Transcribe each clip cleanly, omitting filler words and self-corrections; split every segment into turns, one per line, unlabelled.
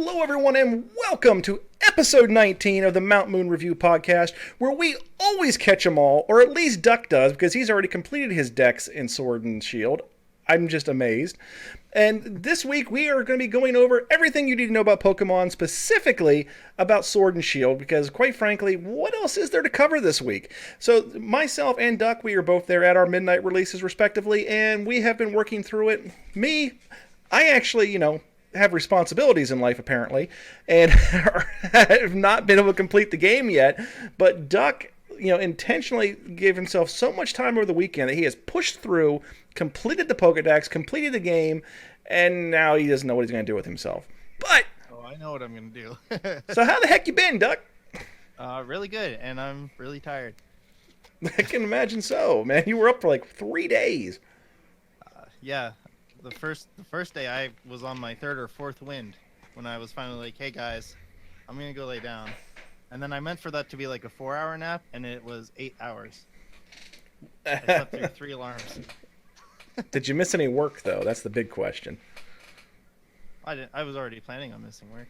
Hello, everyone, and welcome to episode 19 of the Mount Moon Review podcast, where we always catch them all, or at least Duck does, because he's already completed his decks in Sword and Shield. I'm just amazed. And this week, we are going to be going over everything you need to know about Pokemon, specifically about Sword and Shield, because quite frankly, what else is there to cover this week? So myself and Duck, we are both there at our midnight releases, respectively, and we have been working through it. I actually, have responsibilities in life, apparently, and have not been able to complete the game yet. But Duck, intentionally gave himself so much time over the weekend that he has pushed through, completed the Pokedex, completed the game, and now he doesn't know what he's going to do with himself. But
I know what I'm going to do.
So how the heck you been, Duck?
Really good, and I'm really tired.
I can imagine so, man. You were up for like 3 days.
Yeah. The first day I was on my third or fourth wind when I was finally like, hey guys, I'm gonna go lay down. And then I meant for that to be like a 4-hour nap, and it was 8 hours. I slept through 3 alarms.
Did you miss any work though? That's the big question.
I was already planning on missing work.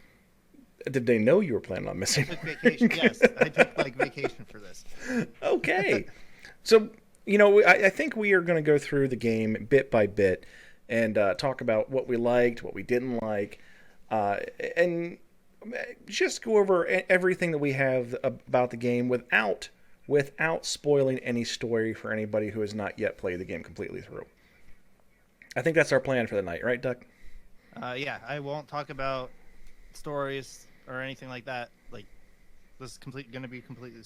Did they know you were planning on missing
I took
work?
vacation. Yes, I took vacation for this.
Okay. So, I think we are going to go through the game bit by bit and talk about what we liked, what we didn't like, and just go over everything that we have about the game without spoiling any story for anybody who has not yet played the game completely through. I think that's our plan for the night, right, Duck?
Yeah, I won't talk about stories or anything like that. Like, this is going to be completely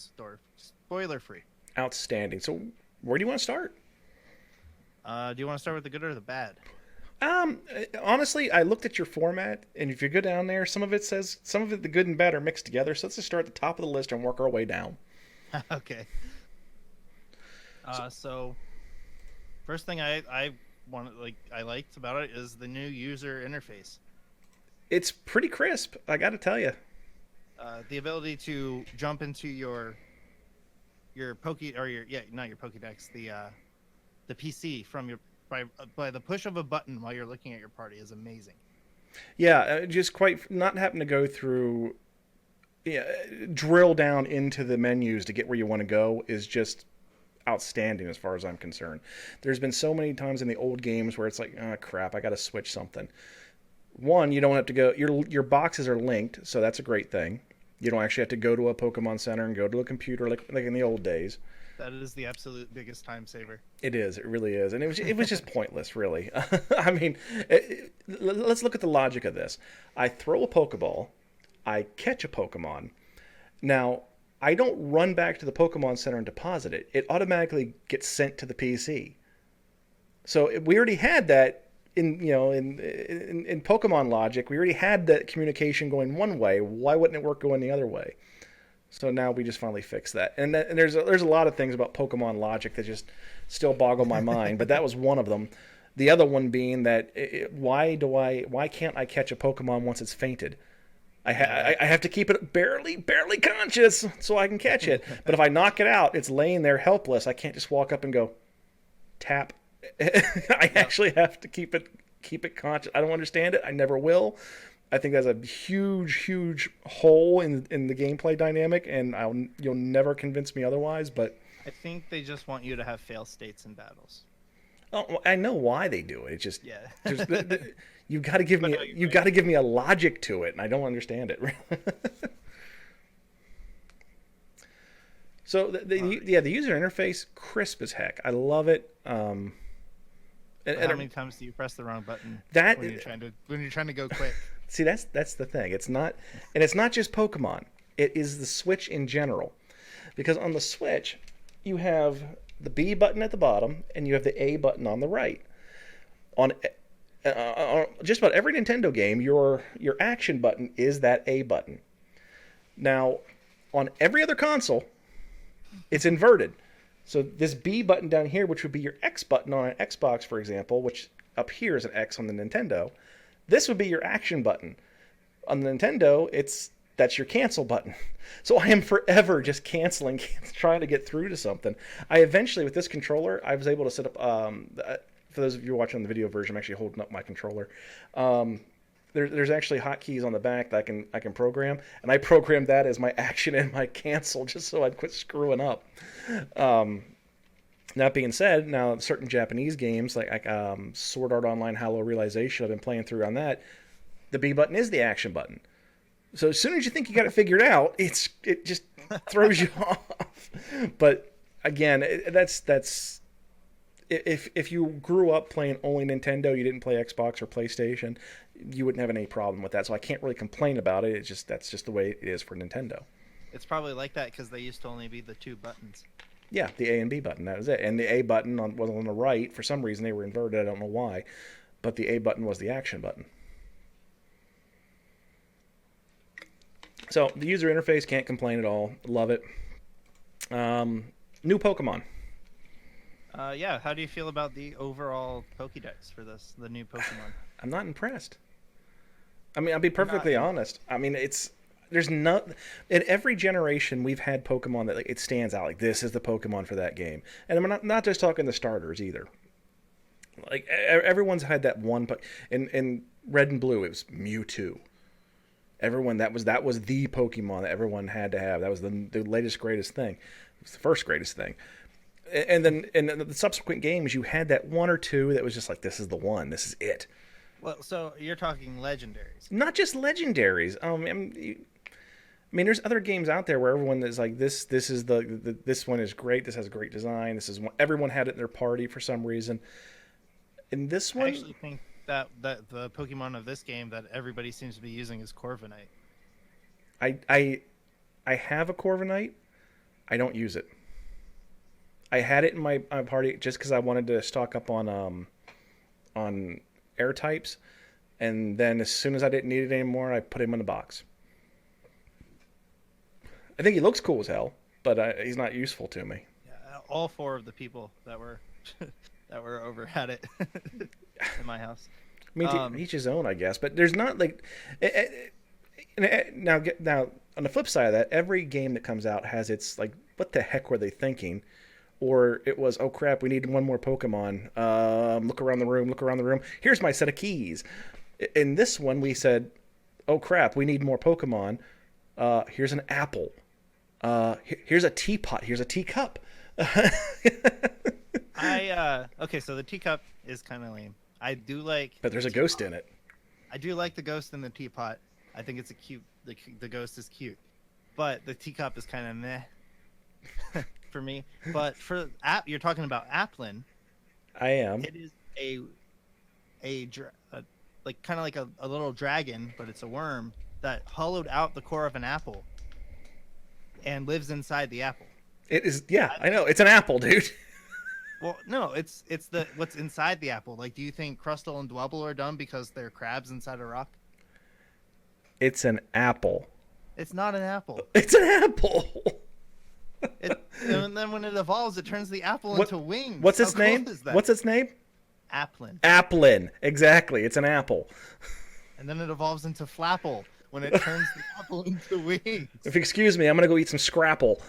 spoiler free.
Outstanding. So, where do you want to start?
Do you want to start with the good or the bad?
Honestly, I looked at your format, and if you go down there, some of it, the good and bad are mixed together. So let's just start at the top of the list and work our way down.
Okay. So first thing I liked about it is the new user interface.
It's pretty crisp, I got to tell you.
The ability to jump into your not your Pokédex, the PC from by the push of a button while you're looking at your party is amazing.
Yeah, just quite not having to go through, drill down into the menus to get where you want to go is just outstanding as far as I'm concerned. There's been so many times in the old games where it's like, oh crap, I got to switch something. One, you don't have to go. Your boxes are linked, so that's a great thing. You don't actually have to go to a Pokemon Center and go to a computer like in the old days.
That is the absolute biggest time saver. It
is. It really is. And it was just pointless, really. I mean, let's look at the logic of this. I throw a Pokeball. I catch a Pokemon. Now, I don't run back to the Pokemon Center and deposit it. It automatically gets sent to the PC. So we already had that in Pokemon logic. We already had that communication going one way. Why wouldn't it work going the other way? So now we just finally fixed that. And there's a lot of things about Pokemon logic that just still boggle my mind, but that was one of them. The other one being that why can't I catch a Pokemon once it's fainted? I have to keep it barely conscious so I can catch it. But if I knock it out, it's laying there helpless. I can't just walk up and go tap. I actually have to keep it conscious. I don't understand it. I never will. I think that's a huge hole in the gameplay dynamic, and you'll never convince me otherwise. But
I think they just want you to have fail states in battles.
Oh, well, I know why they do it. It's just you've got to give me a logic to it, and I don't understand it. So the user interface, crisp as heck. I love it.
How many times do you press the wrong button when you're trying to go quick?
See, that's the thing. It's not just Pokemon. It is the Switch in general, because on the Switch you have the B button at the bottom and you have the A button on the right. On just about every Nintendo game, your action button is that A button. Now, on every other console, it's inverted. So this B button down here, which would be your X button on an Xbox, for example, which up here is an X on the Nintendo, this would be your action button. On the Nintendo, that's your cancel button. So I am forever just canceling, trying to get through to something. I eventually, with this controller, I was able to set up, for those of you watching the video version, I'm actually holding up my controller. there's actually hotkeys on the back that I can program, and I programmed that as my action and my cancel just so I'd quit screwing up. Um, that being said, now certain Japanese games like Sword Art Online Hollow Realization, I've been playing through on that. The B button is the action button. So as soon as you think you got it figured out, it just throws you off. But again, that's if you grew up playing only Nintendo, you didn't play Xbox or PlayStation, you wouldn't have any problem with that. So I can't really complain about it. It's just that's just the way it is for Nintendo.
It's probably like that because they used to only be the two buttons.
Yeah, the A and B button, that was it. And the A button was on the right. For some reason, they were inverted. I don't know why. But the A button was the action button. So the user interface, can't complain at all. Love it. New Pokemon.
Yeah, how do you feel about the overall Pokédex for this, the new Pokemon?
I'm not impressed. I mean, I'll be perfectly honest. I mean, there's not in every generation we've had Pokemon that like, it stands out like this is the Pokemon for that game, and I'm not just talking the starters either. Like everyone's had that one, in Red and Blue it was Mewtwo. Everyone that was the Pokemon that everyone had to have. That was the latest greatest thing. It was the first greatest thing. And then in the subsequent games, you had that one or two that was just like, this is the one, this is it.
Well, so you're talking legendaries.
Not just legendaries. I mean, there's other games out there where everyone is like, this is this one is great. This has a great design. This is one, everyone had it in their party for some reason. In this one,
I actually think that the Pokemon of this game that everybody seems to be using is Corviknight.
I have a Corviknight. I don't use it. I had it in my party just because I wanted to stock up on air types, and then as soon as I didn't need it anymore, I put him in the box. I think he looks cool as hell, but he's not useful to me.
Yeah, all four of the people that were that were over had it in my house.
I mean, each his own, I guess. But there's not like now on the flip side of that, every game that comes out has its like, what the heck were they thinking? Or it was, oh crap, we need one more Pokemon. Look around the room. Here's my set of keys. In this one, we said, oh crap, we need more Pokemon. Here's an apple. Here's a teapot. Here's a teacup.
Okay, so the teacup is kind of lame. I do like.
But there's a ghost in it.
I do like the ghost in the teapot. I think it's a cute. The ghost is cute, but the teacup is kind of meh. For me, but for you're talking about Applin.
I am.
It is like kind of like a little dragon, but it's a worm that hollowed out the core of an apple and lives inside the apple.
It is, yeah, I know. It's an apple, dude.
Well, no, it's what's inside the apple. Like, do you think Crustle and Dwebble are dumb because they're crabs inside a rock?
It's an apple.
It's not an apple.
It's an apple.
And then when it evolves, it turns the apple into wings.
What's its name? What's its name?
Applin.
Applin. Exactly. It's an apple.
And then it evolves into Flapple when it turns the apple into wings.
If you excuse me, I'm going to go eat some Scrapple.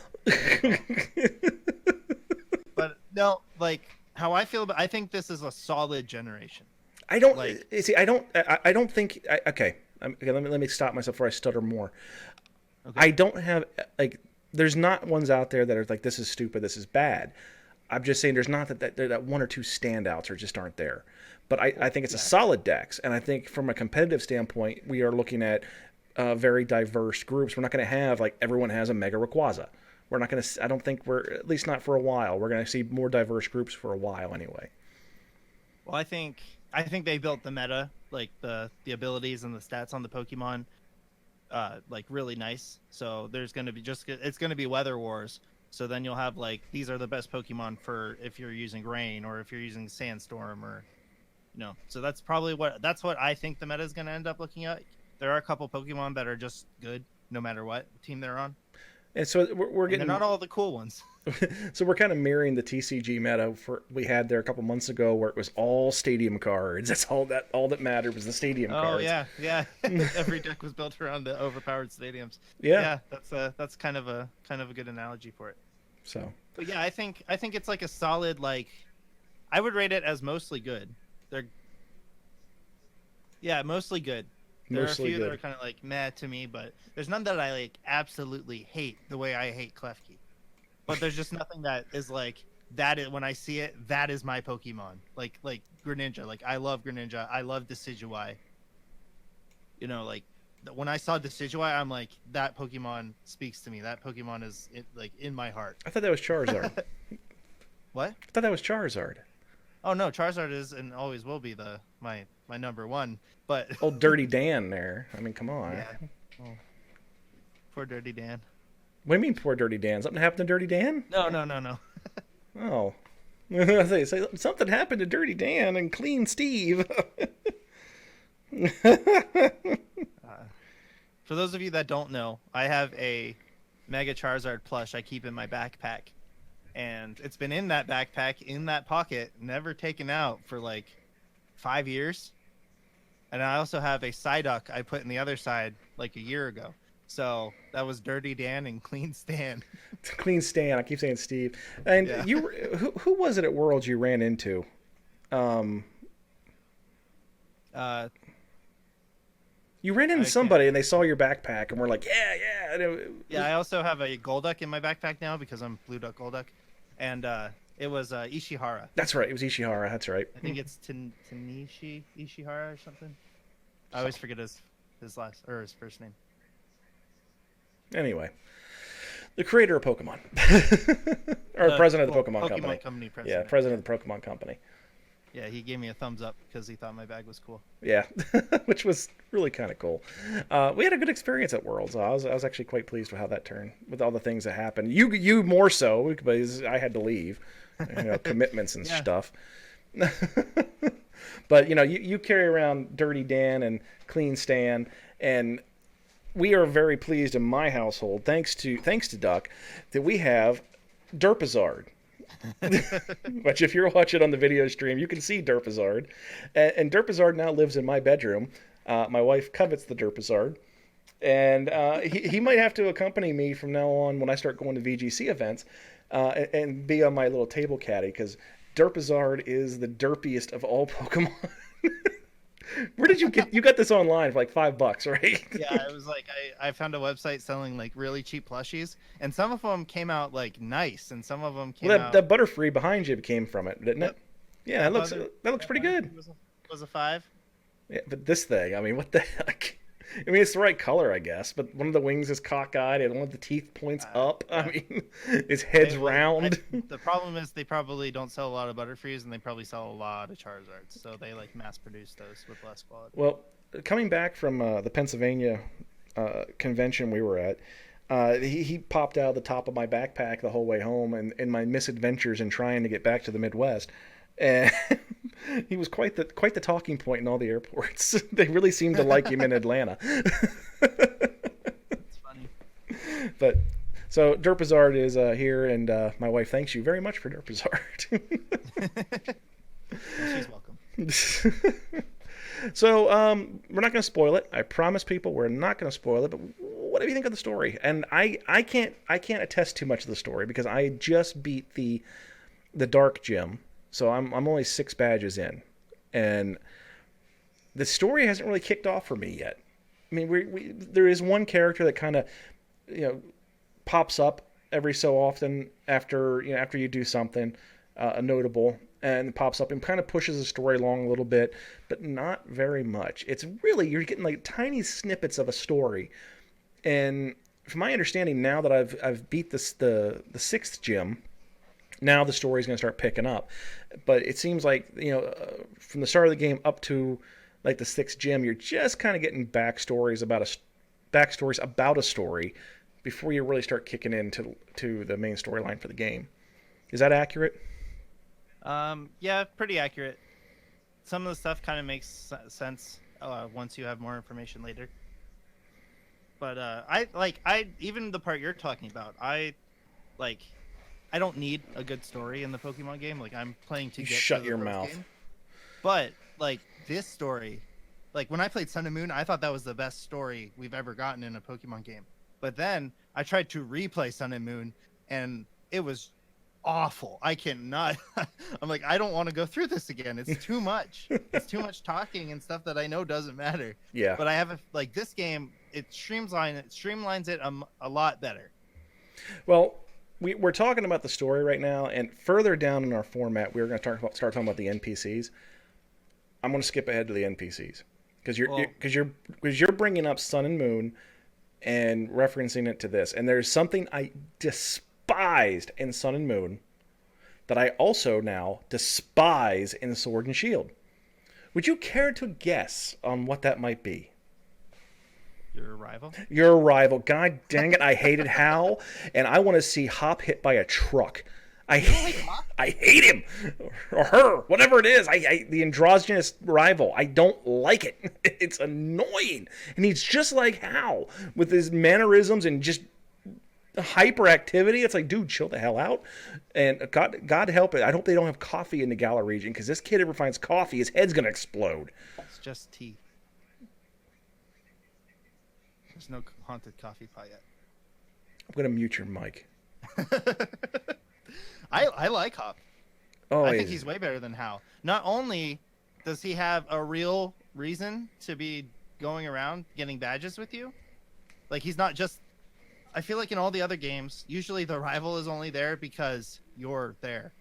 But no, like how I feel about, I think this is a solid generation.
I don't see. I don't think. Okay, let me stop myself before I stutter more. Okay. I don't have like. There's not ones out there that are like, this is stupid, this is bad. I'm just saying there's not that one or two standouts or just aren't there. But I think it's a solid dex, and I think from a competitive standpoint, we are looking at very diverse groups. We're not going to have like everyone has a Mega Rayquaza. We're not going to. I don't think we're, at least not for a while. We're going to see more diverse groups for a while anyway.
Well, I think they built the meta, like the abilities and the stats on the Pokemon, like really nice. So there's going to be it's going to be Weather Wars. So then you'll have like, these are the best Pokemon for if you're using Rain or if you're using Sandstorm, or so that's probably what I think the meta is going to end up looking at. There are a couple Pokemon that are just good no matter what team they're on.
And so we're getting,
they're not all the cool ones.
So we're kind of mirroring the TCG meta we had there a couple months ago, where it was all stadium cards. That's all that mattered was the stadium cards.
Oh yeah. Every deck was built around the overpowered stadiums.
Yeah.
That's kind of a good analogy for it.
So.
But yeah, I think it's like a solid, like, I would rate it as mostly good. Mostly good. There are a
Mostly
few that
good.
are kind of like meh to me, but there's none that I like absolutely hate the way I hate Klefki. But there's just nothing that is like that is when I see it, that is my Pokemon. Like Greninja. Like I love Greninja. I love Decidueye. You know, like when I saw Decidueye, I'm like, that Pokemon speaks to me. That Pokemon is like in my heart.
I thought that was Charizard.
What?
I thought that was Charizard.
Oh no, Charizard is and always will be the my number one. But
Old Dirty Dan there. I mean, come on.
yeah, oh, poor Dirty Dan.
What do you mean, poor Dirty Dan? Something happened to Dirty Dan?
No.
Oh. I say something happened to Dirty Dan and Clean Steve.
For those of you that don't know, I have a Mega Charizard plush I keep in my backpack. And it's been in that backpack, in that pocket, never taken out for like 5 years. And I also have a Psyduck I put in the other side like a year ago. So that was Dirty Dan and Clean Stan.
Clean Stan. I keep saying Steve. And
Yeah.
who was it at Worlds you ran into? You ran into somebody and they saw your backpack and were like, yeah.
Yeah, I also have a Golduck in my backpack now because I'm Blue Duck Golduck. And it was Ishihara.
That's right. It was Ishihara. That's right.
I think it's Tanishi Ishihara or something. I always forget his last or his first name.
Anyway, the creator of Pokemon, or president of the Pokemon Company.
President.
Yeah, president of the Pokemon Company.
Yeah, he gave me a thumbs up because he thought my bag was cool.
Yeah, which was really kind of cool. We had a good experience at Worlds. I was actually quite pleased with how that turned, with all the things that happened. You more so because I had to leave, commitments and stuff. But you carry around Dirty Dan and Clean Stan, and we are very pleased in my household, thanks to Duck, that we have Derpazard. Which if you're watching on the video stream, you can see Derpazard. And Derpazard now lives in my bedroom. My wife covets the Derpazard. And he might have to accompany me from now on when I start going to VGC events and be on my little table caddy, because Derpazard is the derpiest of all Pokemon. Where did you got this online for like $5, right?
Yeah, it was like I found a website selling like really cheap plushies, and some of them came out like nice, and some of them came out.
That Butterfree behind you came from it, didn't it? Yeah, that looks pretty good.
Was a 5.
Yeah, but this thing, I mean, what the heck? I mean, it's the right color, I guess, but one of the wings is cockeyed and one of the teeth points up. I mean, his head's round.
The problem is they probably don't sell a lot of Butterfrees, and they probably sell a lot of Charizards, so they like mass produce those with less quality.
Well, coming back from the Pennsylvania convention we were at, he popped out of the top of my backpack the whole way home, and in my misadventures in trying to get back to the Midwest. And he was quite the talking point in all the airports. They really seemed to like him in Atlanta.
It's funny.
But so Derpazard is here, and my wife thanks you very much for Derpazard.
She's welcome.
So we're not going to spoil it. I promise people we're not going to spoil it. But what do you think of the story? And I can't attest too much of the story because I just beat the Dark Gym. So I'm only 6 badges in, and the story hasn't really kicked off for me yet. I mean, there is one character that kind of, pops up every so often after you do something notable, and pops up and kind of pushes the story along a little bit, but not very much. It's really, you're getting like tiny snippets of a story, and from my understanding, now that I've beat the 6th gym. Now the story's going to start picking up. But it seems like, from the start of the game up to like the 6th gym, you're just kind of getting backstories about a story before you really start kicking into the main storyline for the game. Is that accurate?
Yeah, pretty accurate. Some of the stuff kind of makes sense once you have more information later. But I even the part you're talking about, I don't need a good story in the Pokemon game. Like, I'm playing to get
shut
to
your
the
mouth.
game. But like this story, like when I played Sun and Moon, I thought that was the best story we've ever gotten in a Pokemon game. But then I tried to replay Sun and Moon, and it was awful. I cannot. I'm like, I don't want to go through this again. It's too much. It's too much talking and stuff that I know doesn't matter.
Yeah.
But I have like this game. It streamlines it a lot better.
Well, we're talking about the story right now, and further down in our format, we're going to start talking about the NPCs. I'm going to skip ahead to the NPCs because you're bringing up Sun and Moon and referencing it to this, and there's something I despised in Sun and Moon that I also now despise in Sword and Shield. Would you care to guess on what that might be?
Your rival?
Your rival. God dang it, I hated Hal, and I want to see Hop hit by a truck. I hate him or her, whatever it is. The androgynous rival. I don't like it. It's annoying, and he's just like Hal with his mannerisms and just hyperactivity. It's like, dude, chill the hell out. And God help it. I hope they don't have coffee in the Gala region, because this kid ever finds coffee, his head's gonna explode.
It's just tea. There's no haunted coffee pot yet.
I'm gonna mute your mic.
I like Hop.
Oh,
I think he's way better than Hal. Not only does he have a real reason to be going around getting badges with you, like he's not just. I feel like in all the other games, usually the rival is only there because you're there.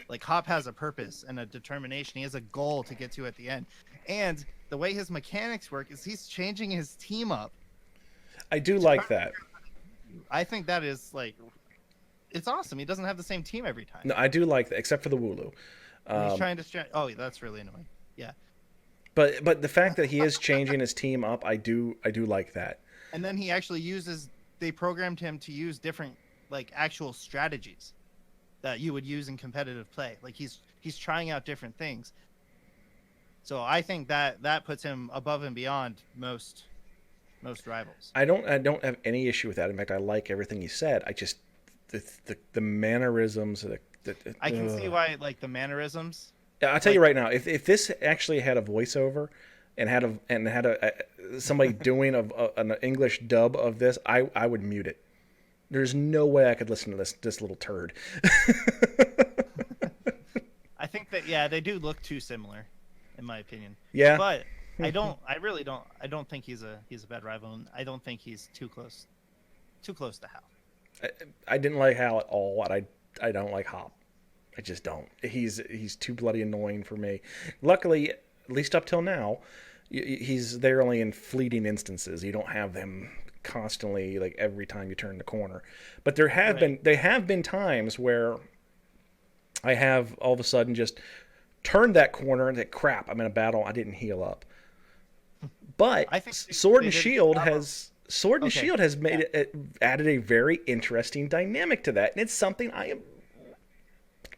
Like Hop has a purpose and a determination. He has a goal to get to at the end. And the way his mechanics work is he's changing his team up.
I do like that.
I think that is like, it's awesome. He doesn't have the same team every time.
No, I do like that, except for the Wooloo.
He's trying to. Oh, that's really annoying. Yeah.
But the fact that he is changing his team up, I do like that.
And then he actually uses. They programmed him to use different, like, actual strategies that you would use in competitive play. Like he's trying out different things. So I think that puts him above and beyond most rivals.
I don't have any issue with that. In fact, I like everything you said. I just the mannerisms.
I can see why, like, the mannerisms.
Yeah, I'll tell you right now. If this actually had a voiceover and had somebody doing an English dub of this, I would mute it. There's no way I could listen to this little turd.
I think that they do look too similar, in my opinion.
Yeah.
But I don't think he's a bad rival, and I don't think he's too close to Hal.
I didn't like Hal at all, and I don't like Hop. I just don't. He's too bloody annoying for me. Luckily, at least up till now, he's there only in fleeting instances. You don't have them constantly, like, every time you turn the corner. But there have been times where I have all of a sudden just turned that corner and said, crap, I'm in a battle, I didn't heal up. But
I think
Sword and Shield has added a very interesting dynamic to that, and it's something I am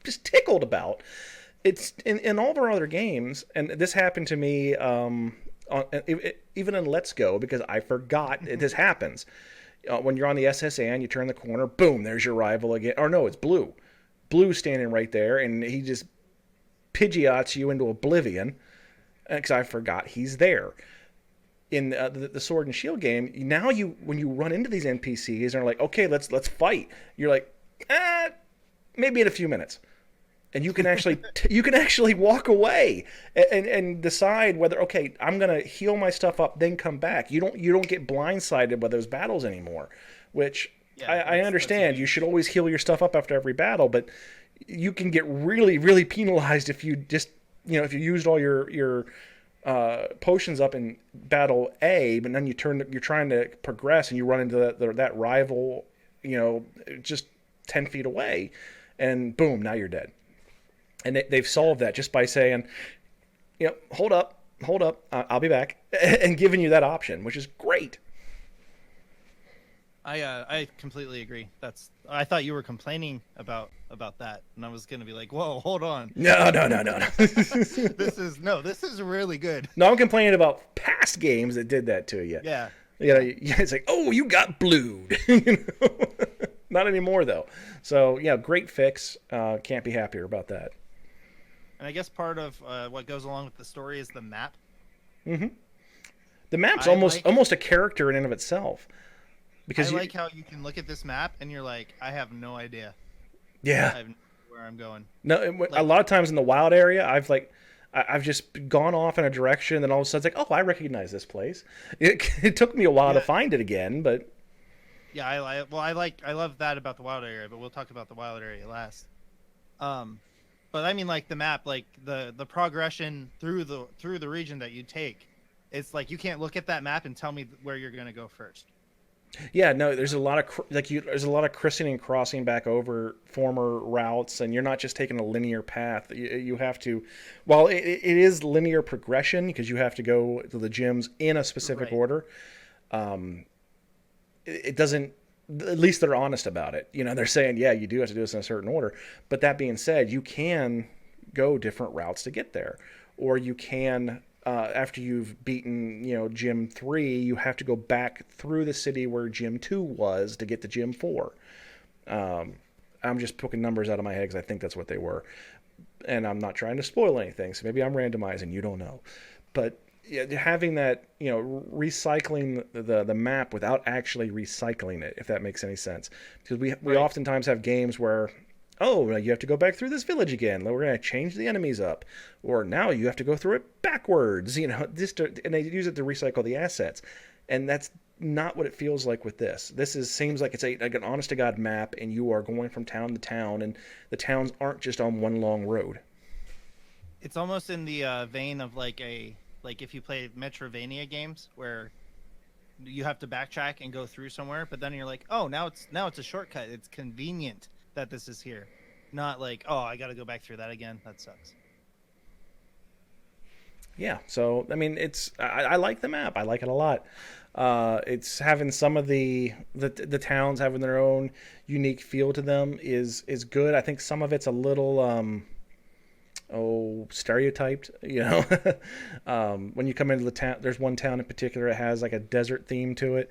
just tickled about. It's in all of our other games, and this happened to me even in Let's Go, because I forgot this happens. When you're on the SSN, you turn the corner, boom, there's your rival again. Or no, it's Blue. Blue's standing right there, and he just Pidgeots you into oblivion because I forgot he's there. In the Sword and Shield game, now when you run into these NPCs and are like, okay, let's fight, you're like, maybe in a few minutes. And you can actually walk away and decide whether, okay, I'm gonna heal my stuff up, then come back. You don't get blindsided by those battles anymore, which I understand. You should always heal your stuff up after every battle, but you can get really, really penalized if you just if you used all your potions up in battle A, but then you're trying to progress and you run into that rival, just 10 feet away, and boom, now you're dead. And they've solved that just by saying, hold up, I'll be back, and giving you that option, which is great.
I completely agree. I thought you were complaining about that, and I was gonna be like, whoa, hold on.
No.
This is really good.
No, I'm complaining about past games that did that to you.
Yeah.
It's like, oh, you got blued. Not anymore though. So great fix. Can't be happier about that.
And I guess part of what goes along with the story is the map.
Mm-hmm. The map's almost a character in and of itself. Because
I like how you can look at this map and you're like, I have no idea.
Yeah.
I have no idea where I'm going.
No, a
Like,
lot of times in the wild area, I've just gone off in a direction, and then all of a sudden it's like, oh, I recognize this place. It took me a while to
yeah,
find it again, but
yeah. I love that about the wild area, but we'll talk about the wild area last. Um, but I mean, like the map, like the progression through the region that you take, it's like you can't look at that map and tell me where you're gonna go first.
yeah, no, there's a lot of there's a lot of christening and crossing back over former routes, and you're not just taking a linear path. You have to, while it is linear progression because you have to go to the gyms in a specific
Right.
order. It doesn't. At least they're honest about it. They're saying, yeah, you do have to do this in a certain order. But that being said, you can go different routes to get there, or you can. After you've beaten, Gym 3, you have to go back through the city where Gym 2 was to get to Gym 4. I'm just picking numbers out of my head because I think that's what they were. And I'm not trying to spoil anything, so maybe I'm randomizing. You don't know. But yeah, having that, recycling the map without actually recycling it, if that makes any sense. Because we
Right.
oftentimes have games where, oh, you have to go back through this village again. We're going to change the enemies up. Or now you have to go through it backwards, and they use it to recycle the assets. And that's not what it feels like with this. Seems like it's like an honest to God map, and you are going from town to town, and the towns aren't just on one long road.
It's almost in the vein of like if you play Metrovania games where you have to backtrack and go through somewhere, but then you're like, oh, now it's a shortcut. It's convenient that this is here, not like, oh, I got to go back through that again. That sucks.
Yeah, so I mean, I like the map. I like it a lot. It's having some of the towns having their own unique feel to them is good. I think some of it's a little stereotyped. When you come into the town, there's one town in particular that has like a desert theme to it.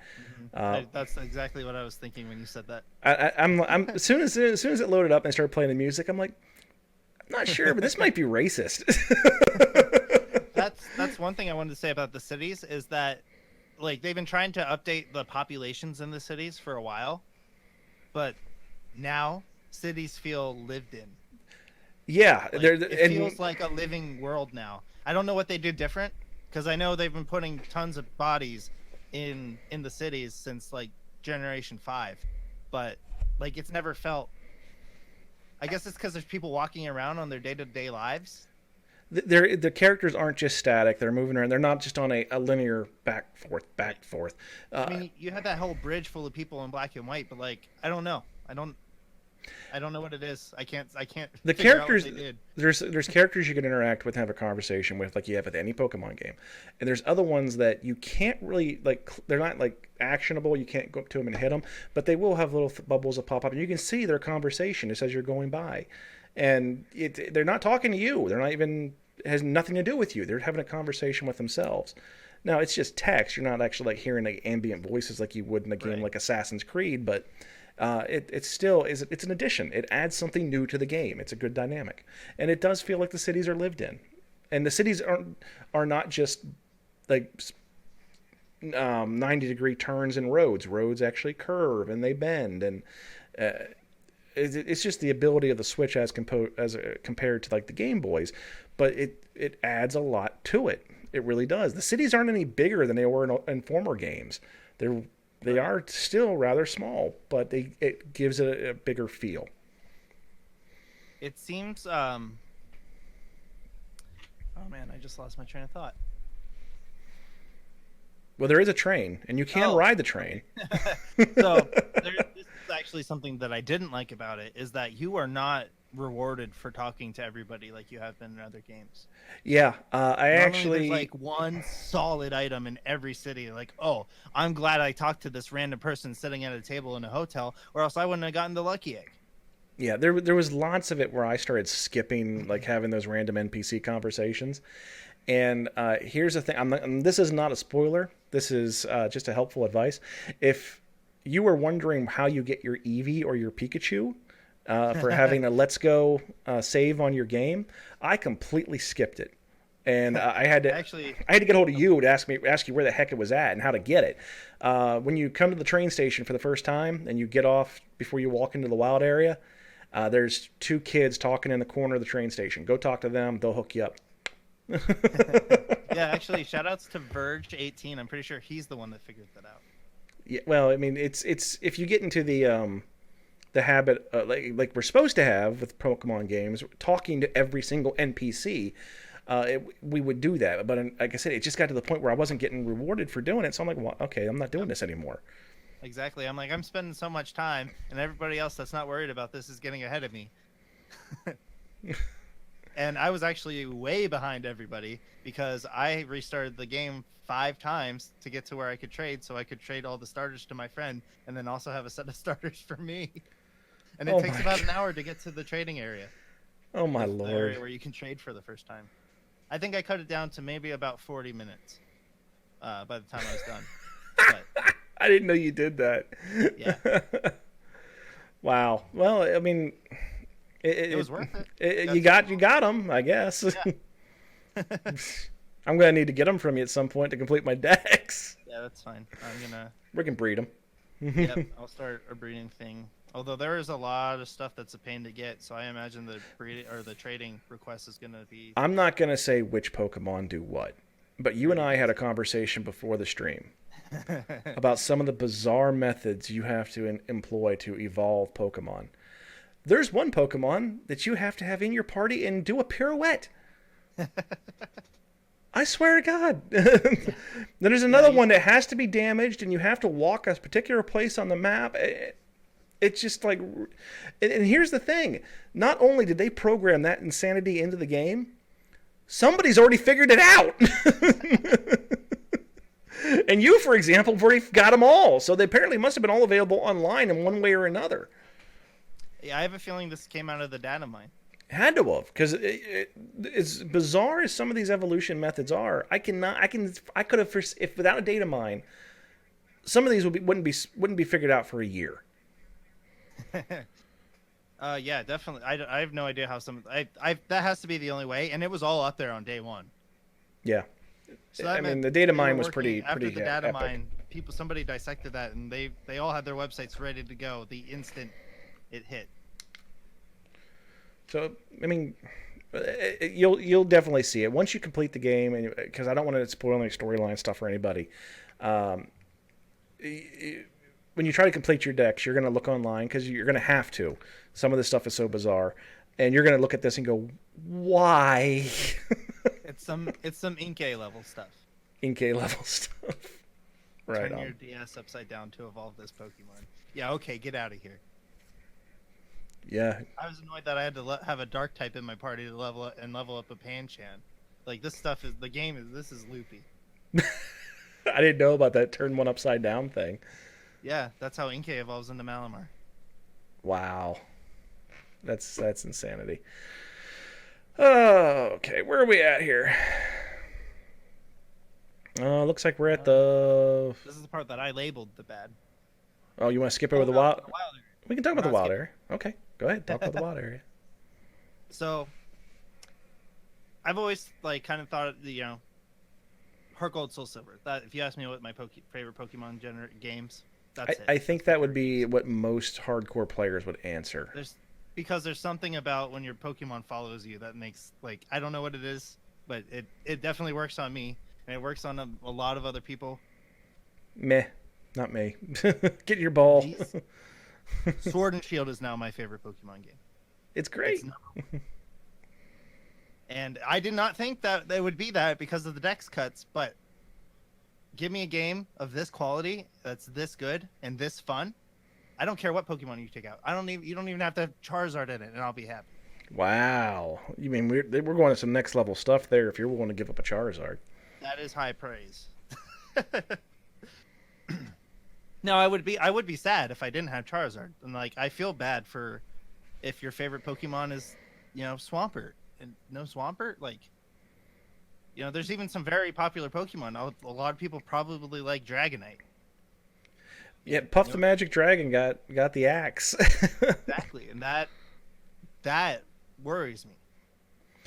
That's exactly what I was thinking when you said that.
I'm as soon as it loaded up and I started playing the music, I'm like, I'm not sure, but this might be racist.
That's one thing I wanted to say about the cities is that like they've been trying to update the populations in the cities for a while, but now cities feel lived in.
Yeah,
Like
there
it
and
feels like a living world now. I don't know what they did different because I know they've been putting tons of bodies in the cities since like Generation 5, but like it's never felt. I guess it's because there's people walking around on their day-to-day lives.
the characters aren't just static. They're moving around. They're not just on a linear back forth back forth.
I mean, you had that whole bridge full of people in black and white, but like I don't know. I don't know what it is. I can't
The
figure out what
characters
they did.
there's characters you can interact with and have a conversation with, like you have with any Pokemon game, and there's other ones that you can't really like. They're not like actionable. You can't go up to them and hit them, but they will have little bubbles that pop up, and you can see their conversation just as you're going by, and they're not talking to you. They're not even it has nothing to do with you. They're having a conversation with themselves. Now it's just text. You're not actually like hearing like ambient voices like you would in a game
Right.
like Assassin's Creed, but it still is. It's an addition. It adds something new to the game. It's a good dynamic, and it does feel like the cities are lived in, and the cities are not just like 90-degree turns in roads. Roads actually curve and they bend, and it's just the ability of the Switch compared to like the Game Boys, but it adds a lot to it. It really does. The cities aren't any bigger than they were in former games. They're they
Right.
are still rather small, but it gives it a bigger feel.
It seems oh man, I just lost my train of thought.
Well, there is a train, and you can
Oh,
ride the train.
so this is actually something that I didn't like about it is that you are not rewarded for talking to everybody like you have been in other games.
Yeah, I
Normally,
actually
there's like one solid item in every city. Like, oh, I'm glad I talked to this random person sitting at a table in a hotel, or else I wouldn't have gotten the lucky egg.
yeah, there was lots of it where I started skipping like having those random NPC conversations. And here's the thing: this is not a spoiler. This is just a helpful advice. If you were wondering how you get your Eevee or your Pikachu for having a Let's Go save on your game, I completely skipped it, and
Actually,
I had to get hold of you to ask you where the heck it was at and how to get it. When you come to the train station for the first time and you get off before you walk into the wild area, There's two kids talking in the corner of the train station. Go talk to them. They'll hook you up.
Yeah, actually, shout outs to Verge18. I'm pretty sure he's the one that figured that out.
Yeah, well, I mean, it's if you get into the habit like we're supposed to have with Pokemon games, talking to every single NPC, we would do that. But like I said, it just got to the point where I wasn't getting rewarded for doing it. So I'm like, well, okay, I'm not doing this anymore.
Exactly. I'm like, I'm spending so much time, and everybody else that's not worried about this is getting ahead of me. And I was actually way behind everybody because I restarted the game 5 times to get to where I could trade, so I could trade all the starters to my friend and then also have a set of starters for me. And it takes about an hour to get to the trading area.
Oh my
The
lord!
area where you can trade for the first time. I think I cut it down to maybe about 40 minutes by the time I was done. But
I didn't know you did that.
yeah,
Wow. Well, I mean,
it was worth it.
you got them, I guess.
Yeah.
I'm gonna need to get them from you at some point to complete my decks.
Yeah, that's fine. I'm gonna.
We can breed them.
Yep, I'll start a breeding thing. Although there is a lot of stuff that's a pain to get, so I imagine the breeding or the trading request is gonna be.
I'm not gonna say which Pokemon do what, but you and I had a conversation before the stream about some of the bizarre methods you have to employ to evolve Pokemon. There's one Pokemon that you have to have in your party and do a pirouette. I swear to God. Then there's another one that has to be damaged and you have to walk a particular place on the map. It's just like... And here's the thing. Not only did they program that insanity into the game, somebody's already figured it out. And you, for example, have already got them all. So they apparently must have been all available online in one way or another.
Yeah, I have a feeling this came out of the data mine.
Had to have, because as bizarre as some of these evolution methods are, I could have, if without a data mine, some of these wouldn't be figured out for a year.
Yeah, definitely. I have no idea how that has to be the only way, and it was all up there on day one.
Yeah,
So
I mean the data mine was pretty
after the data
epic.
mine. Somebody dissected that, and they all had their websites ready to go the instant it hit.
So I mean, you'll definitely see it once you complete the game, and because I don't want to spoil any storyline stuff for anybody. When you try to complete your decks, you're going to look online because you're going to have to. Some of this stuff is so bizarre, and you're going to look at this and go, "Why?"
It's some Inkay level stuff.
Inkay level stuff. Right.
Turn your DS upside down to evolve this Pokemon. Yeah. Okay. Get out of here.
Yeah.
I was annoyed that I had to have a dark type in my party to level up a Panchan. Like this stuff is this is loopy.
I didn't know about that turn one upside down thing.
Yeah, that's how Inkay evolves into Malamar.
Wow. That's insanity. Okay, where are we at here? Looks like we're at the...
This is the part that I labeled the bad.
Oh, you want to skip over the wild?
The wild area.
We can talk about the wild area. Okay, go ahead. Talk about the wild area.
So, I've always kind of thought, Heart Gold, Soul Silver. That if you ask me what my favorite Pokemon games, that's it.
I think that would be what most hardcore players would answer.
Because there's something about when your Pokemon follows you that makes I don't know what it is, but it definitely works on me, and it works on a lot of other people.
Meh, not me. Get your ball.
Sword and Shield is now my favorite Pokemon game.
It's great.
And I did not think that they would be that because of the dex cuts, but give me a game of this quality that's this good and this fun. I don't care what Pokemon you take out. You don't even have to have Charizard in it, and I'll be happy.
Wow. You mean we're going to some next level stuff there if you're willing to give up a Charizard.
That is high praise. No, I would be sad if I didn't have Charizard. And I feel bad for if your favorite Pokemon is, Swampert. And no Swampert, there's even some very popular Pokemon. A lot of people probably like Dragonite.
Yeah, Puff the Magic Dragon got the axe.
Exactly, and that worries me.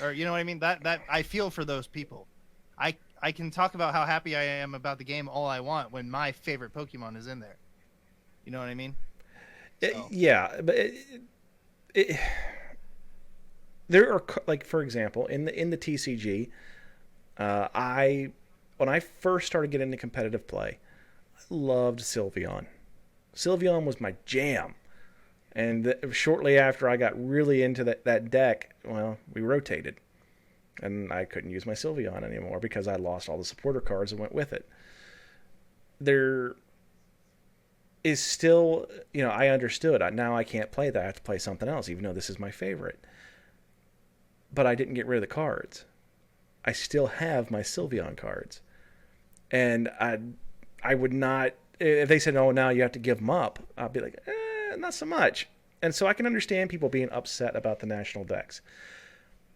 Or you know what I mean? That I feel for those people. I can talk about how happy I am about the game all I want when my favorite Pokemon is in there. You know what I mean?
Yeah, but it, there are like for example in the TCG, I when I first started getting into competitive play, I loved Sylveon. Sylveon was my jam. And shortly after I got really into that deck, well, we rotated. And I couldn't use my Sylveon anymore because I lost all the supporter cards that went with it. There is still, I understood. Now I can't play that. I have to play something else, even though this is my favorite. But I didn't get rid of the cards. I still have my Sylveon cards. And I would not, if they said, oh, now you have to give them up, I'd be like, not so much. And so I can understand people being upset about the national decks.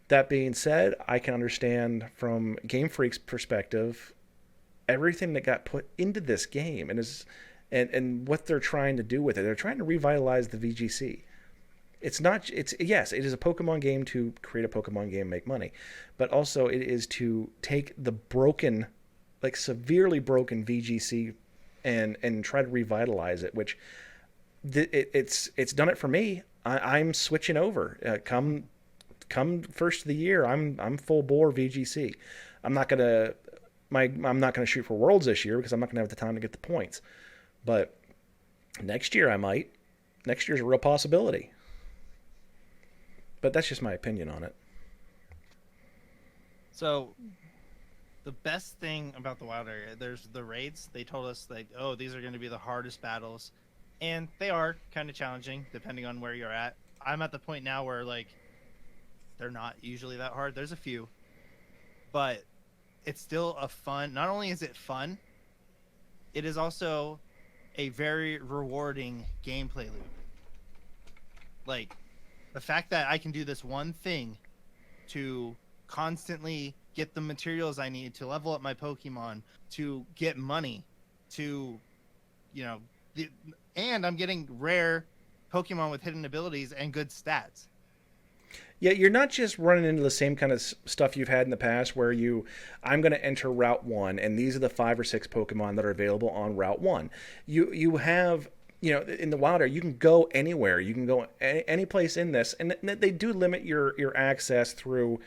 That being said, I can understand from Game Freak's perspective everything that got put into this game and what they're trying to do with it. They're trying to revitalize the VGC. Yes, it is a Pokemon game to create a Pokemon game, make money, but also it is to take the broken, like severely broken VGC and try to revitalize it, which it's done it for me. I'm switching over. Come first of the year, I'm full bore VGC. I'm not gonna shoot for Worlds this year because I'm not gonna have the time to get the points. But next year I might. Next year's a real possibility. But that's just my opinion on it.
So the best thing about the wild area, there's the raids. They told us like, oh, these are going to be the hardest battles, and they are kind of challenging depending on where you're at. I'm at the point now where like they're not usually that hard. There's a few, but it's still a fun. Not only is it fun, it is also a very rewarding gameplay loop. Like the fact that I can do this one thing to constantly get the materials I need to level up my Pokemon, to get money, to, and I'm getting rare Pokemon with hidden abilities and good stats.
Yeah, you're not just running into the same kind of stuff you've had in the past where I'm going to enter Route 1, and these are the 5 or 6 Pokemon that are available on Route 1. You have, in the wild area, you can go anywhere. You can go any place in this, and they do limit your access through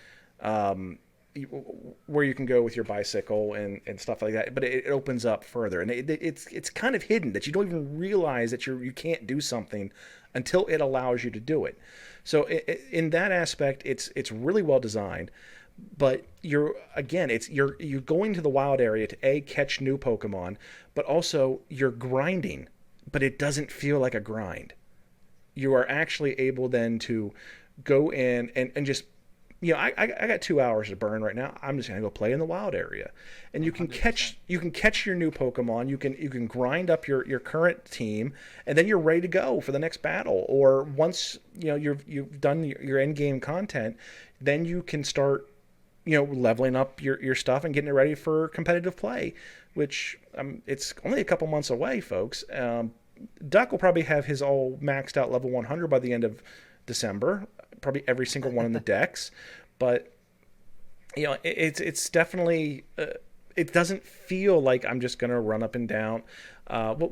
where you can go with your bicycle and stuff like that, but it opens up further, and it's kind of hidden that you don't even realize that you can't do something until it allows you to do it. So in that aspect, it's really well designed. But you're going to the wild area to catch new Pokemon, but also you're grinding, but it doesn't feel like a grind. You are actually able then to go in and just, I got 2 hours to burn right now. I'm just gonna go play in the wild area, and you can 100%. catch your new Pokemon. You can grind up your current team, and then you're ready to go for the next battle. Or once you've done your end game content, then you can start leveling up your stuff and getting it ready for competitive play, which it's only a couple months away, folks. Duck will probably have his all maxed out level 100 by the end of December, probably every single one in the decks. But it's definitely it doesn't feel like I'm just gonna run up and down.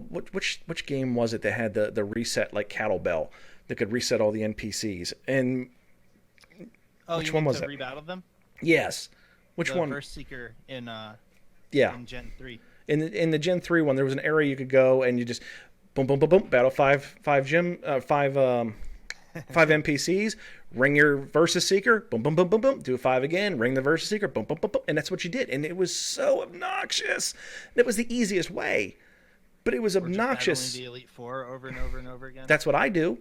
Which game was it that had the reset like Cattle Bell that could reset all the NPCs? And which one was it?
Rebattle them?
Yes. Which one?
First Seeker in
in
Gen 3.
In the Gen 3 one, there was an area you could go and you just boom boom boom boom battle five NPCs, ring your Versus Seeker, boom boom boom boom boom, do 5 again, ring the Versus Seeker, boom boom boom boom, and that's what you did. And it was so obnoxious. It was the easiest way, but it was obnoxious.
Just battling the Elite Four over and over and over again.
That's what I do.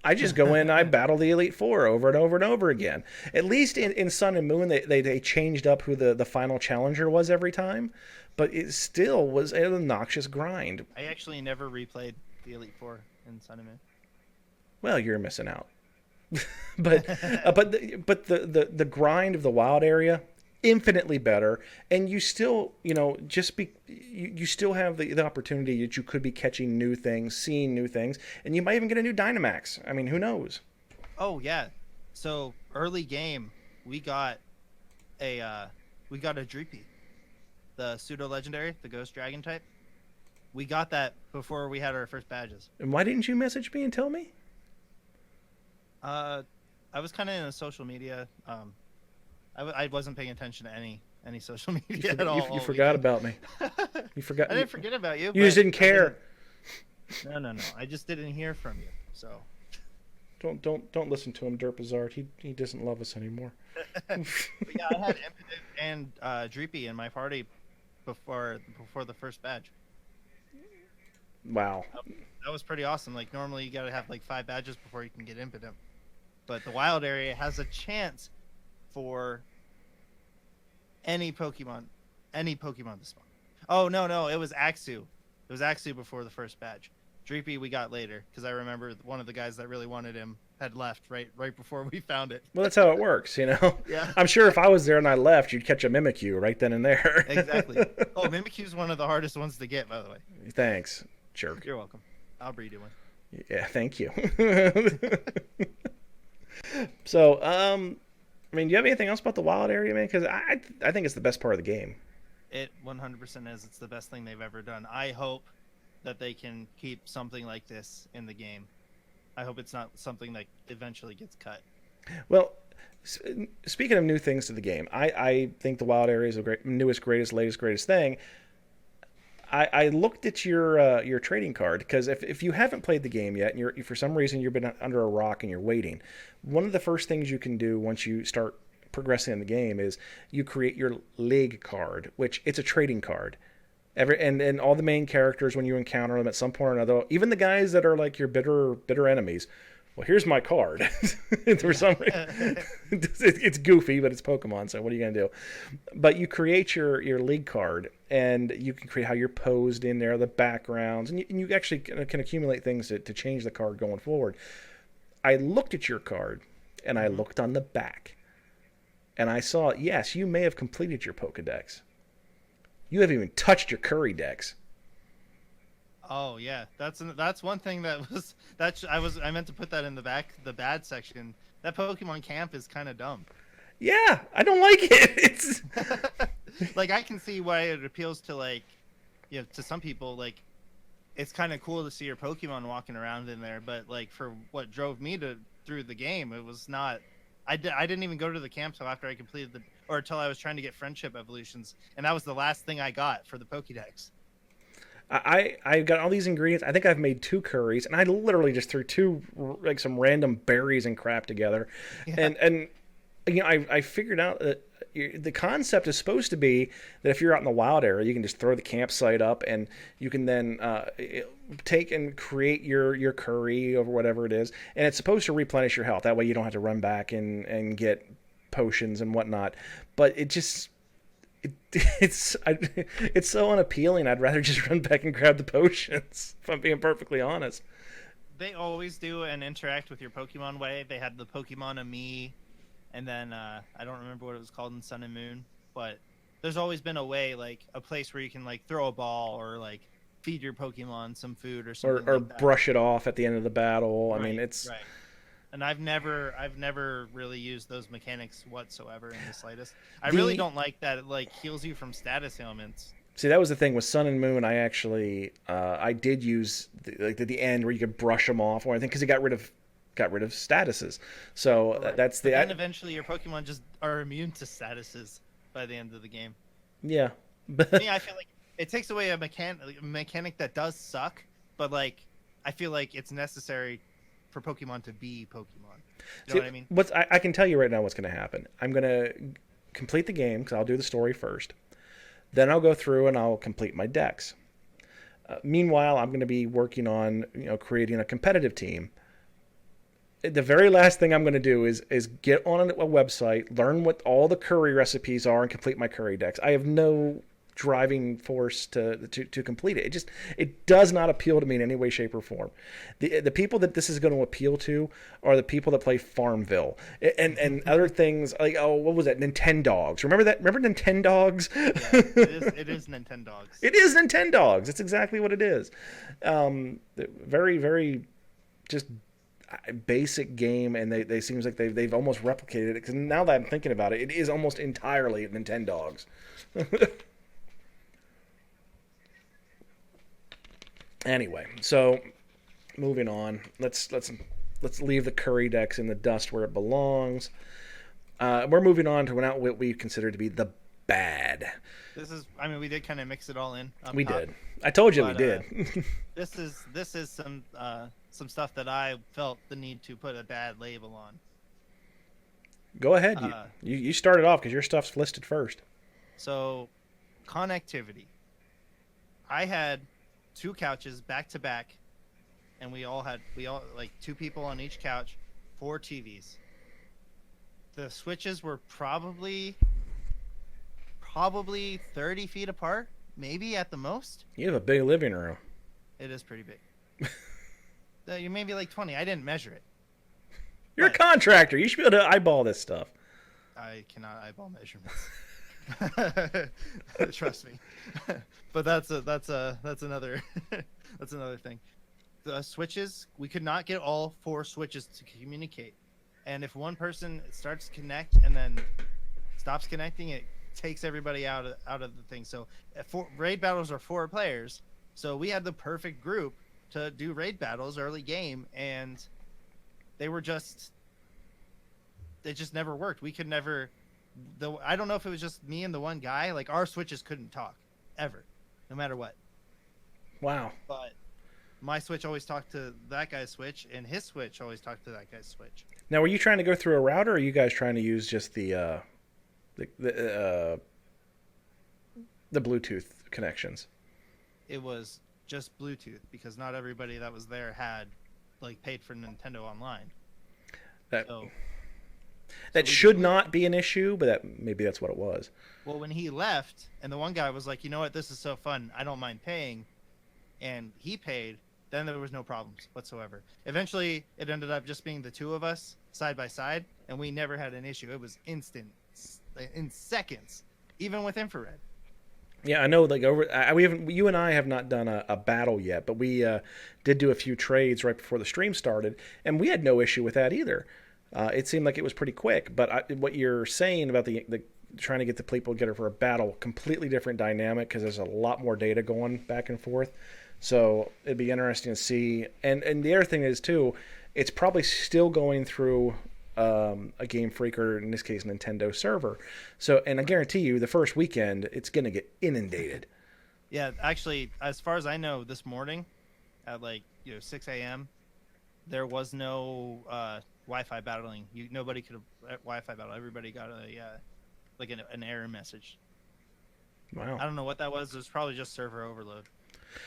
I just go in and I battle the Elite Four over and over and over again. At least in Sun and Moon, they changed up who the final challenger was every time, but it still was an obnoxious grind.
I actually never replayed the Elite Four in Sun and Moon.
Well, you're missing out. but the grind of the wild area, infinitely better, and you still you still have the opportunity that you could be catching new things, seeing new things, and you might even get a new Dynamax. I mean, who knows?
Oh yeah, so early game we got a Dreepy, the pseudo legendary, the Ghost Dragon type. We got that before we had our first badges.
And why didn't you message me and tell me?
Uh, I was kind of in a social media. I wasn't paying attention to any social
You
media at
forgot. You
all
forgot
weekend.
about me.
I
You forgot.
didn't forget about you,
You just
but
didn't
I didn't.
care.
No. I just didn't hear from you. So
Don't listen to him, Derp Bizarre. He doesn't love us anymore.
but yeah, I had Impotent and Dreepy in my party before the first badge.
Wow.
That was pretty awesome. Like normally you gotta have like 5 badges before you can get Impotent, but the wild area has a chance for any Pokemon, any Pokemon to spawn. Oh no, it was Axu. It was Axu before the first badge. Dreepy we got later because I remember one of the guys that really wanted him had left right before we found it.
Well, that's how it works, you know.
Yeah.
I'm sure if I was there and I left, you'd catch a Mimikyu right then and there.
Exactly. Oh, Mimikyu's one of the hardest ones to get, by the way.
Thanks, jerk.
You're welcome. I'll breed you one.
Yeah, thank you. So, I mean, do you have anything else about the wild area, man? Because I think it's the best part of the game.
It 100% is. It's the best thing they've ever done. I hope that they can keep something like this in the game. I hope it's not something that eventually gets cut.
Well, speaking of new things to the game, I think the wild area is the newest, greatest, latest, greatest thing. I looked at your trading card because if you haven't played the game yet and you're for some reason you've been under a rock and you're waiting, one of the first things you can do once you start progressing in the game is you create your league card, which it's a trading card. And all the main characters when you encounter them at some point or another, even the guys that are like your bitter enemies. Well, here's my card. For some reason, it's goofy, but it's Pokemon. So what are you gonna do? But you create your league card, and you can create how you're posed in there, the backgrounds, and you actually can accumulate things to change the card going forward. I looked at your card, and I looked on the back, and I saw yes, you may have completed your Pokedex. You haven't even touched your Curry Dex.
Oh yeah, that's one thing that was I meant to put that in the bad section. That Pokemon camp is kind of dumb.
Yeah, I don't like it. It's
like I can see why it appeals to to some people. Like it's kind of cool to see your Pokemon walking around in there, but like for what drove me through the game, it was not. I didn't even go to the camp till after I completed or until I was trying to get friendship evolutions, and that was the last thing I got for the Pokédex.
I got all these ingredients. I think I've made 2 curries, and I literally just threw some random berries and crap together,
Yeah.
and I figured out that the concept is supposed to be that if you're out in the wild area, you can just throw the campsite up, and you can then take and create your curry or whatever it is, and it's supposed to replenish your health. That way, you don't have to run back and get potions and whatnot. But it's so unappealing. I'd rather just run back and grab the potions, if I'm being perfectly honest.
They always do and interact with your Pokemon way. They had the Pokemon Me, and then I don't remember what it was called in Sun and Moon, but there's always been a way, like a place where you can like throw a ball or like feed your Pokemon some food or something
Or
like that.
brush it off at the end of the battle. I mean, it's
right. And I've never really used those mechanics whatsoever in the slightest. I really don't like that it like heals you from status ailments.
See, that was the thing with Sun and Moon. I actually I did use the end where you could brush them off or anything because it got rid of statuses. So
Right.
that's
But then eventually your Pokemon just are immune to statuses by the end of the game.
yeah.
To me, I feel like it takes away a mechanic that does suck, but like I feel like it's necessary for Pokemon to be Pokemon. You know what I mean?
I can tell you right now what's going to happen. I'm going to complete the game because I'll do the story first. Then I'll go through and I'll complete my decks. Meanwhile, I'm going to be working on creating a competitive team. The very last thing I'm going to do is get on a website, learn what all the curry recipes are, and complete my curry decks. I have no driving force to complete it. It does not appeal to me in any way, shape, or form. The people that this is going to appeal to are the people that play Farmville and other things like what was that, Nintendogs? Remember that? Remember Nintendogs?
Yeah, it is Nintendogs.
It is Nintendogs. It's exactly what it is. Very, very just basic game, and they seems like they've almost replicated it because now that I'm thinking about it, it is almost entirely Nintendogs. Anyway, so moving on. Let's let's leave the curry decks in the dust where it belongs. We're moving on to what we consider to be the bad.
This is, I mean, we did kind of mix it all in.
We
top,
did. I told you
but,
we did.
this is some stuff that I felt the need to put a bad label on.
Go ahead. You started off because your stuff's listed first.
So, connectivity. I had 2 couches back to back, and we all like 2 people on each couch, 4 TVs. The switches were probably 30 feet apart, maybe at the most.
You have a big living room.
It is pretty big. You maybe like 20. I didn't measure it.
You're a contractor. You should be able to eyeball this stuff.
I cannot eyeball measurements. Trust me. But that's another that's another thing. The switches, we could not get all 4 switches to communicate. And if one person starts to connect and then stops connecting, it takes everybody out of the thing. So raid battles are 4 players. So we had the perfect group to do raid battles early game, and it just never worked. We could never, I don't know if it was just me and the one guy, like our switches couldn't talk ever, no matter what.
Wow.
But my switch always talked to that guy's switch, and his switch always talked to that guy's switch.
Now, were you trying to go through a router, or are you guys trying to use just the Bluetooth connections?
It was just Bluetooth because not everybody that was there had like paid for Nintendo Online.
That should not be an issue, but maybe that's what it was.
Well, when he left, and the one guy was like, you know what, this is so fun, I don't mind paying, and he paid, then there was no problems whatsoever. Eventually, it ended up just being the 2 of us side by side, and we never had an issue. It was instant, in seconds, even with infrared.
Yeah, I know. Like you and I have not done a battle yet, but we did do a few trades right before the stream started, and we had no issue with that either. It seemed like it was pretty quick. But what you're saying about the trying to get the people together for a battle, completely different dynamic because there's a lot more data going back and forth. So it'd be interesting to see. And the other thing is too, it's probably still going through a Game Freak, or in this case Nintendo server. So, and I guarantee you the first weekend it's going to get inundated.
Yeah, actually, as far as I know, this morning at 6 a.m. there was no Wi-Fi battling. Nobody could have Wi-Fi battle. Everybody got an error message.
Wow.
I don't know what that was. It was probably just server overload.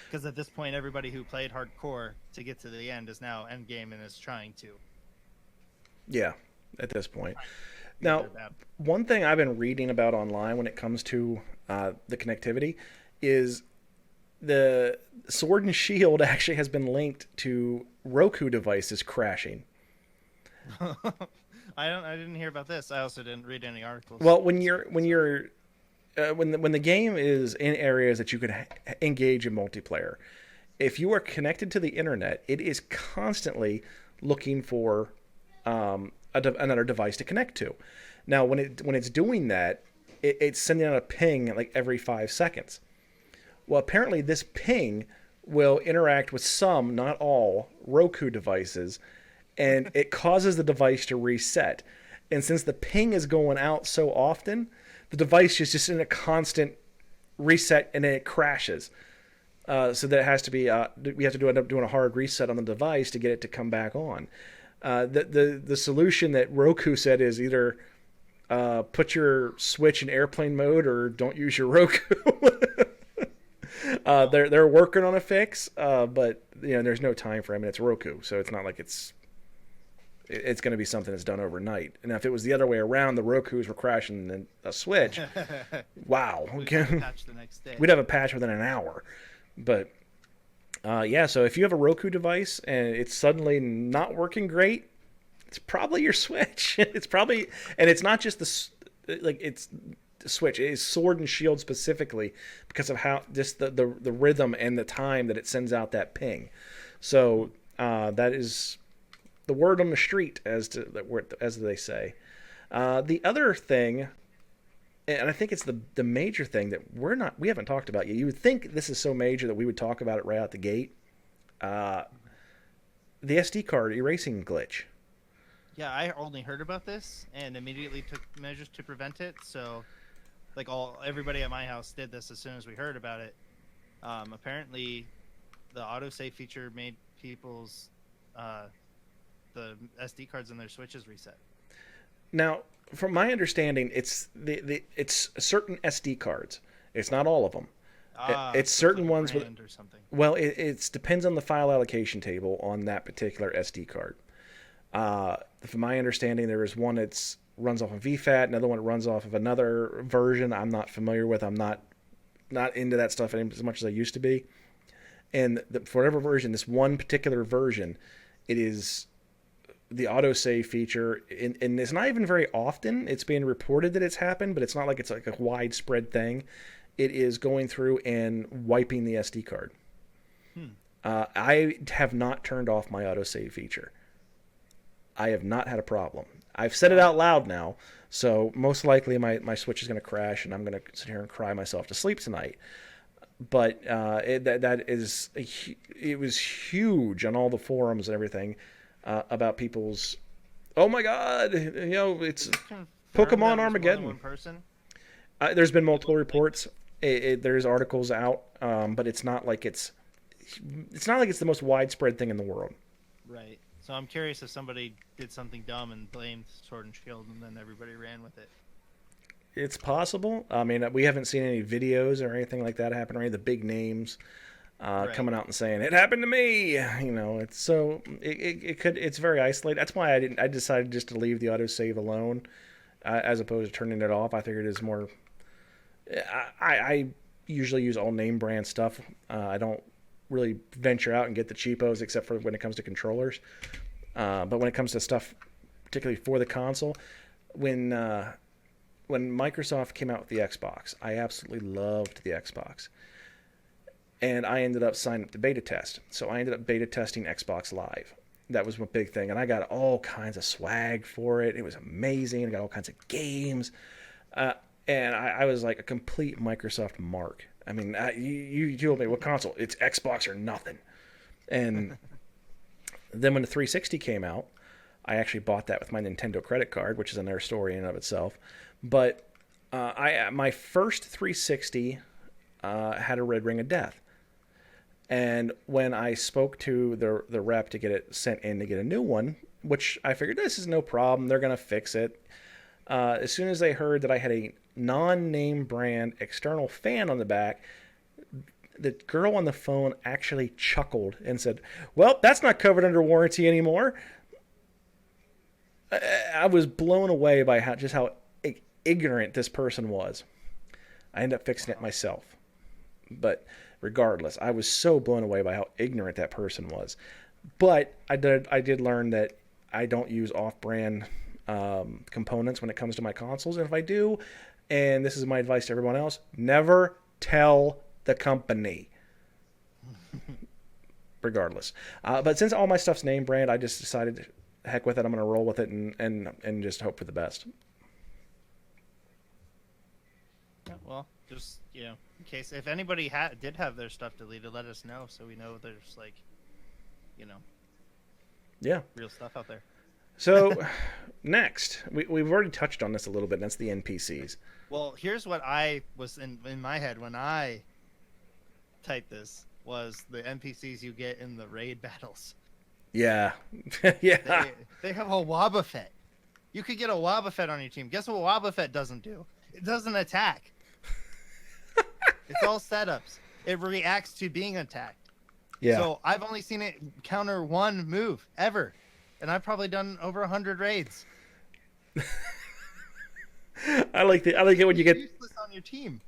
Because at this point, everybody who played hardcore to get to the end is now end game and is trying to.
Yeah, at this point. Now, one thing I've been reading about online when it comes to the connectivity is the Sword and Shield actually has been linked to Roku devices crashing.
I didn't hear about this. I also didn't read any articles.
Well, when the game is in areas that you could engage in multiplayer, if you are connected to the internet, it is constantly looking for another device to connect to. Now, when it's doing that, it's sending out a ping like every 5 seconds. Well, apparently this ping will interact with some, not all, Roku devices, and it causes the device to reset. And since the ping is going out so often, the device is just in a constant reset, and then it crashes. So that it has to be we have to end up doing a hard reset on the device to get it to come back on. The solution that Roku said is either put your Switch in airplane mode or don't use your Roku. They're working on a fix, but there's no time frame, and it's Roku, so it's not like it's going to be something that's done overnight. And if it was the other way around, the Rokus were crashing in a Switch. Wow,
we'd have a patch the next day.
We'd have a patch within an hour. But yeah, so if you have a Roku device and it's suddenly not working great, it's probably your Switch. It's probably, and it's not just it's the Switch. It is Sword and Shield specifically because of how just the rhythm and the time that it sends out that ping. So that is the word on the street, as they say. The other thing, and I think it's the major thing that we haven't talked about yet. You would think this is so major that we would talk about it right out the gate. the SD card erasing glitch.
Yeah, I only heard about this and immediately took measures to prevent it. So, like everybody at my house did this as soon as we heard about it. Apparently, the autosave feature made people's the SD cards in their Switches reset.
Now, from my understanding, it's certain SD cards. It's not all of them. It's
So
certain
like a
ones with.
brand or something.
Well, it depends on the file allocation table on that particular SD card. From my understanding, there is one that runs off of VFAT, another one that runs off of another version I'm not familiar with. I'm not into that stuff as much as I used to be. And for whatever version, this one particular version, it is the autosave feature, and it's not even very often. It's being reported that it's happened, but it's not like it's like a widespread thing. It is going through and wiping the SD card. I have not turned off my autosave feature. I have not had a problem. I've said it out loud now, so most likely my Switch is going to crash, and I'm going to sit here and cry myself to sleep tonight. But it was huge on all the forums and everything about people's, oh my god, it's Pokemon Armageddon.
One person.
There's been multiple reports. There's articles out, but it's not like it's the most widespread thing in the world.
Right. So I'm curious if somebody did something dumb and blamed Sword and Shield, and then everybody ran with it.
It's possible. I mean, we haven't seen any videos or anything like that happen, or any of the big names coming out and saying it happened to me. It's so it's very isolated. That's why I decided just to leave the autosave alone, as opposed to turning it off. I figured it's more. I usually use all name brand stuff. I don't really venture out and get the cheapos, except for when it comes to controllers. But when it comes to stuff, particularly for the console, when Microsoft came out with the Xbox, I absolutely loved the Xbox. And I ended up signing up to beta test. So I ended up beta testing Xbox Live. That was my big thing. And I got all kinds of swag for it. It was amazing. I got all kinds of games. And I was like a complete Microsoft mark. I mean, you told me, what console? It's Xbox or nothing. And then when the 360 came out, I actually bought that with my Nintendo credit card, which is another story in and of itself. But my first 360 had a red ring of death. And when I spoke to the rep to get it sent in to get a new one, which I figured this is no problem, they're going to fix it. As soon as they heard that I had a non-name brand external fan on the back, the girl on the phone actually chuckled and said, "Well, that's not covered under warranty anymore." I was blown away by how ignorant this person was. I ended up fixing it myself. But regardless, I was so blown away by how ignorant that person was. But I did learn that I don't use off-brand components when it comes to my consoles. And if I do, and this is my advice to everyone else, never tell the company. Regardless. But since all my stuff's name brand, I just decided, heck with it, I'm going to roll with it and just hope for the best.
Yeah, well, just, in case, if anybody did have their stuff deleted, let us know so we know there's,
yeah,
real stuff out there.
So, next, we've already touched on this a little bit, and that's the NPCs.
Well, here's what I was in my head when I typed this, was the NPCs you get in the raid battles.
Yeah. Yeah.
They have a Wobbuffet. You could get a Wobbuffet on your team. Guess what Wobbuffet doesn't do? It doesn't attack. It's all setups. It reacts to being attacked.
Yeah.
So I've only seen it counter one move ever. And I've probably done over 100 raids.
I like it when you get
useless on your team.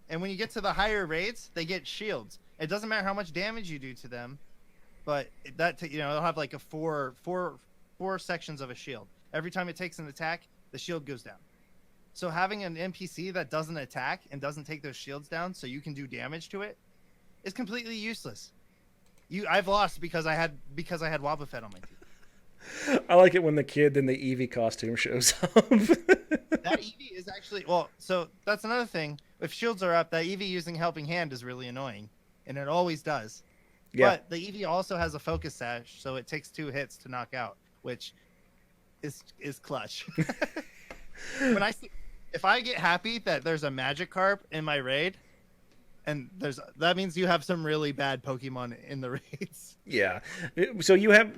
And when you get to the higher raids, they get shields. It doesn't matter how much damage you do to them, but they'll have like a four sections of a shield. Every time it takes an attack, the shield goes down. So having an NPC that doesn't attack and doesn't take those shields down, so you can do damage to it, is completely useless. I've lost because I had Wobbuffet on my team.
I like it when the kid in the Eevee costume shows up.
That Eevee is actually, so that's another thing. If shields are up, that Eevee using Helping Hand is really annoying, and it always does.
Yeah.
But the EV also has a focus sash, so it takes 2 hits to knock out, which is clutch. When I see, if I get happy that there's a Magikarp in my raid, and that means you have some really bad Pokemon in the raids.
Yeah. So you have,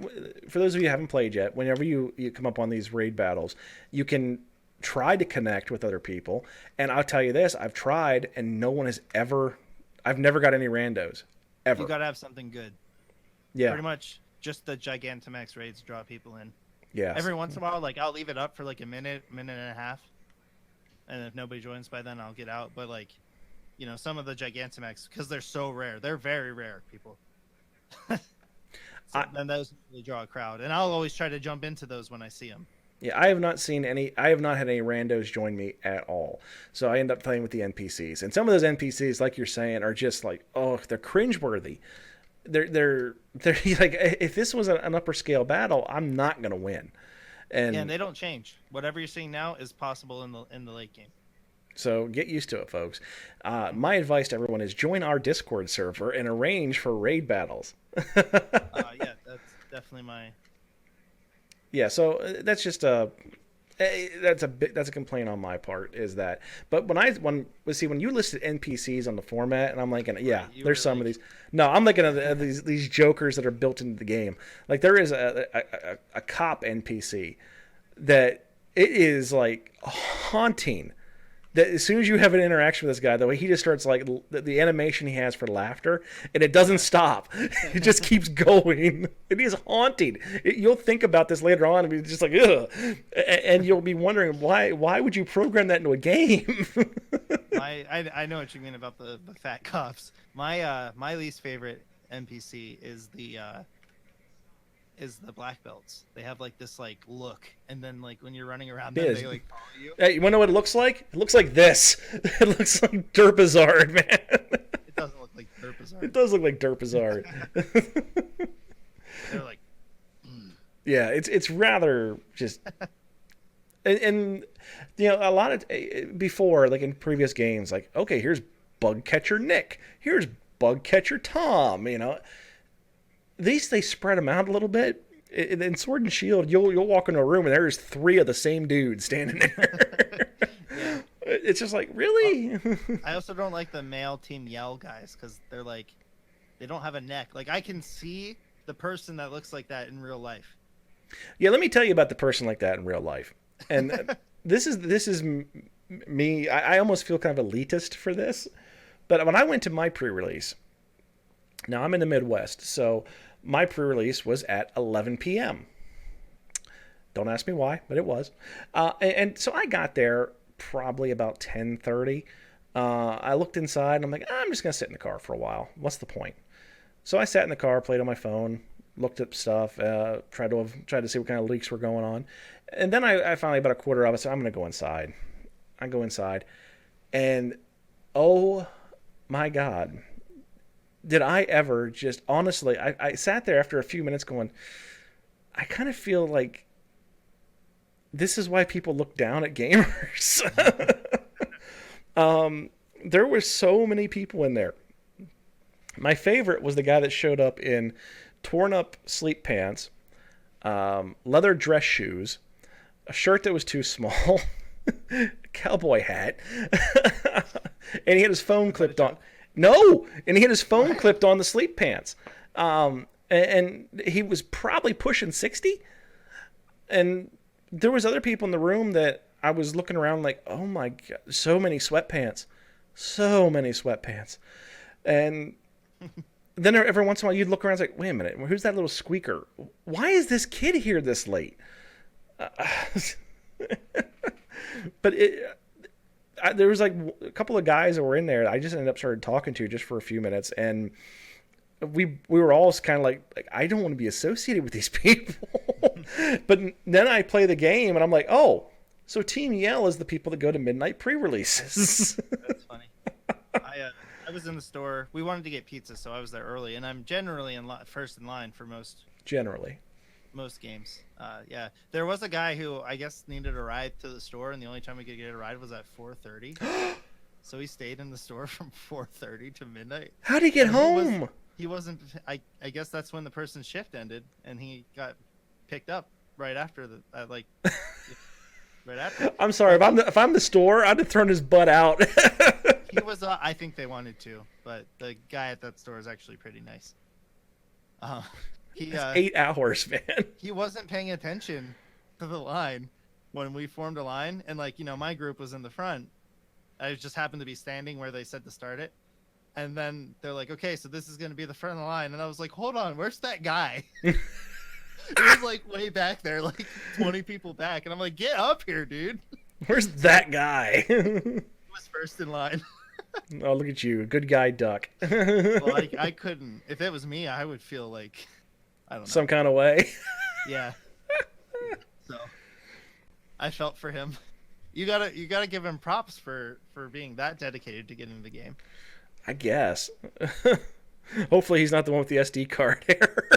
for those of you who haven't played yet, whenever you come up on these raid battles, you can try to connect with other people. And I'll tell you this, I've tried and I've never got any randos. Ever.
You gotta have something good.
Yeah.
Pretty much just the Gigantamax raids draw people in.
Yeah.
Every once in a while, like I'll leave it up for like a minute and a half. And if nobody joins by then, I'll get out. But like, some of the Gigantamax, because they're so rare, they're very rare, people. Then those really draw a crowd, and I'll always try to jump into those when I see them.
Yeah, I have not had any randos join me at all. So I end up playing with the NPCs, and some of those NPCs, like you're saying, are just like, oh, they're cringeworthy. They're like, if this was an upper scale battle, I'm not gonna win.
And they don't change. Whatever you're seeing now is possible in the late game.
So get used to it, folks. My advice to everyone is join our Discord server and arrange for raid battles.
Yeah, that's definitely my.
Yeah, so that's just that's a complaint on my part, is that. But when you listed NPCs on the format, and I'm like, yeah, there's some of these. No, I'm looking at these jokers that are built into the game. Like there is a cop NPC that it is like haunting. That as soon as you have an interaction with this guy, the way he just starts, like the animation he has for laughter, and it doesn't stop. It just keeps going. It is haunting. You'll think about this later on and be just like, ugh. And you'll be wondering, why would you program that into a game?
I know what you mean about the fat cops. My least favorite NPC is the black belts. They have like this like look, and then like when you're running around them, they like follow you.
Hey, you wanna know what it looks like? It looks like this. It looks like Derpazard, man.
It doesn't look like Derpazard.
It does look like Derpazard.
They're like,
yeah, it's rather just, and a lot of before, like in previous games, like, okay, here's Bug Catcher Nick, here's Bug Catcher Tom, These, they spread them out a little bit. In Sword and Shield, you'll walk into a room and there's 3 of the same dude standing there. Yeah. It's just like, really?
I also don't like the male Team Yell guys, because they're like, they don't have a neck. Like, I can see the person that looks like that in real life.
Yeah, let me tell you about the person like that in real life. And this is me. I almost feel kind of elitist for this. But when I went to my pre-release, now I'm in the Midwest, so my pre-release was at 11 p.m. Don't ask me why, but it was. And so I got there probably about 10:30. I looked inside, and I'm like, I'm just going to sit in the car for a while. What's the point? So I sat in the car, played on my phone, looked up stuff, tried to see what kind of leaks were going on. And then I finally, about a quarter of it, said, I'm going to go inside. I go inside, and oh my God. Did I ever just, honestly, I sat there after a few minutes going, I kind of feel like this is why people look down at gamers. There were so many people in there. My favorite was the guy that showed up in torn up sleep pants, leather dress shoes, a shirt that was too small, a cowboy hat, and he had his phone clipped on. No, and he had his phone clipped on the sleep pants, and he was probably pushing 60. And there was other people in the room that I was looking around like, oh my God, so many sweatpants. And then every once in a while you'd look around and like, wait a minute, who's that little squeaker? Why is this kid here this late? But there was like a couple of guys that were in there I just ended up started talking to just for a few minutes, and we were all kind of like I don't want to be associated with these people. But then I play the game and I'm like, oh, so Team Yell is the people that go to midnight pre-releases.
That's funny. I was in the store. We wanted to get pizza, so I was there early, and I'm generally first in line for most games. Yeah, there was a guy who I guess needed a ride to the store, and the only time we could get a ride was at 4:30. So he stayed in the store from 4:30 to midnight.
How'd he get home?
he wasn't. I guess that's when the person's shift ended, and he got picked up right after the like right after.
I'm sorry, if I'm the store, I'd have thrown his butt out.
He was. I think they wanted to, but the guy at that store is actually pretty nice. He
That's 8 hours, man.
he wasn't paying attention to the line when we formed a line, and like my group was in the front. I just happened to be standing where they said to start it, and then they're like, "Okay, so this is going to be the front of the line," and I was like, "Hold on, where's that guy?" It was like way back there, like 20 people back, and I'm like, "Get up here, dude!"
Where's that guy?
He was first in line.
Oh, look at you, good guy, Duck.
Well, I couldn't. If it was me, I would feel like I don't know.
Some kind of way.
Yeah. So I felt for him. You gotta give him props for being that dedicated to getting the game.
I guess. Hopefully, he's not the one with the SD card error.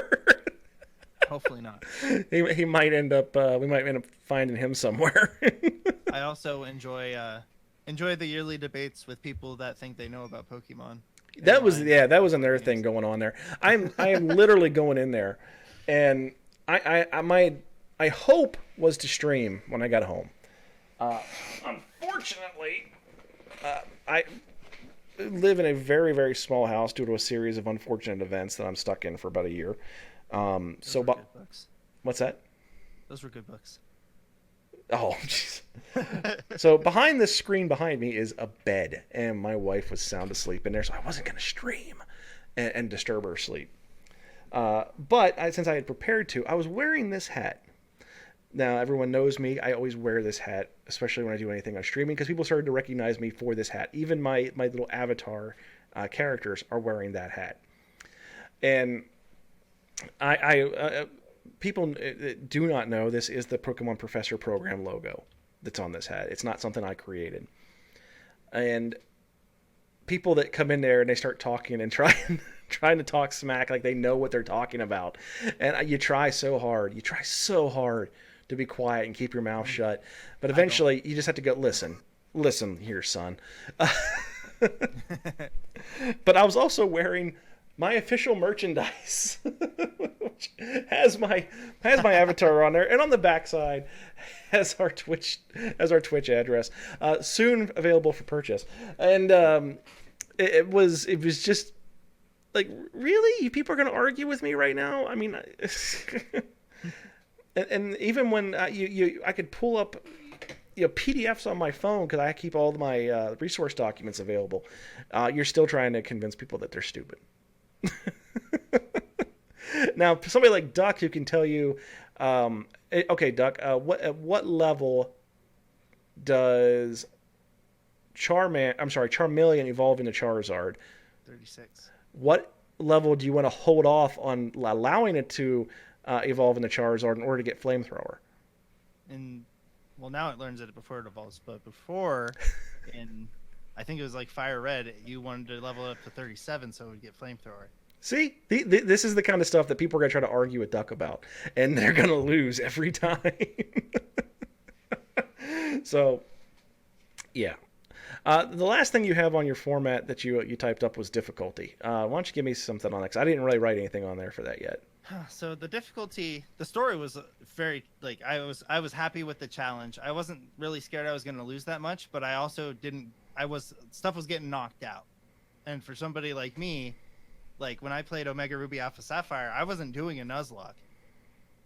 Hopefully not.
He might end up. We might end up finding him somewhere.
I also enjoy the yearly debates with people that think they know about Pokemon.
That was another thing going on there. I am literally going in there, and my hope was to stream when I got home. Unfortunately, I live in a very, very small house due to a series of unfortunate events that I'm stuck in for about a year.
Those were good books.
What's that?
Those were good books.
Oh, jeez. So behind this screen behind me is a bed, and my wife was sound asleep in there, so I wasn't going to stream and disturb her sleep. But since I had prepared to, I was wearing this hat. Now, everyone knows me. I always wear this hat, especially when I do anything on streaming, because people started to recognize me for this hat. Even my little avatar characters are wearing that hat. And people do not know this is the Pokemon Professor Program logo that's on this hat. It's not something I created. And people that come in there and they start talking and trying to talk smack like they know what they're talking about. And you try so hard to be quiet and keep your mouth shut. But eventually you just have to go, listen here, son. But I was also wearing my official merchandise, which has my avatar on there, and on the backside has our Twitch address, soon available for purchase. And it was just like, really, you people are going to argue with me right now? I mean, and even when I could pull up PDFs on my phone because I keep all of my resource documents available. You're still trying to convince people that they're stupid. Now, for somebody like Duck who can tell you, okay, Duck, at what level does Charmeleon evolve into Charizard?
36.
What level do you want to hold off on allowing it to evolve into Charizard in order to get Flamethrower?
Well, now it learns it before it evolves, but before, I think it was like Fire Red, you wanted to level it up to 37 so it would get Flamethrower.
See, this is the kind of stuff that people are going to try to argue with Duck about, and they're going to lose every time. So, yeah. The last thing you have on your format that you typed up was difficulty. Why don't you give me something on that? 'Cause I didn't really write anything on there for that yet.
So the difficulty, the story was very, like, I was happy with the challenge. I wasn't really scared I was going to lose that much, but I also stuff was getting knocked out. And for somebody like me, like when I played Omega Ruby Alpha Sapphire, I wasn't doing a Nuzlocke,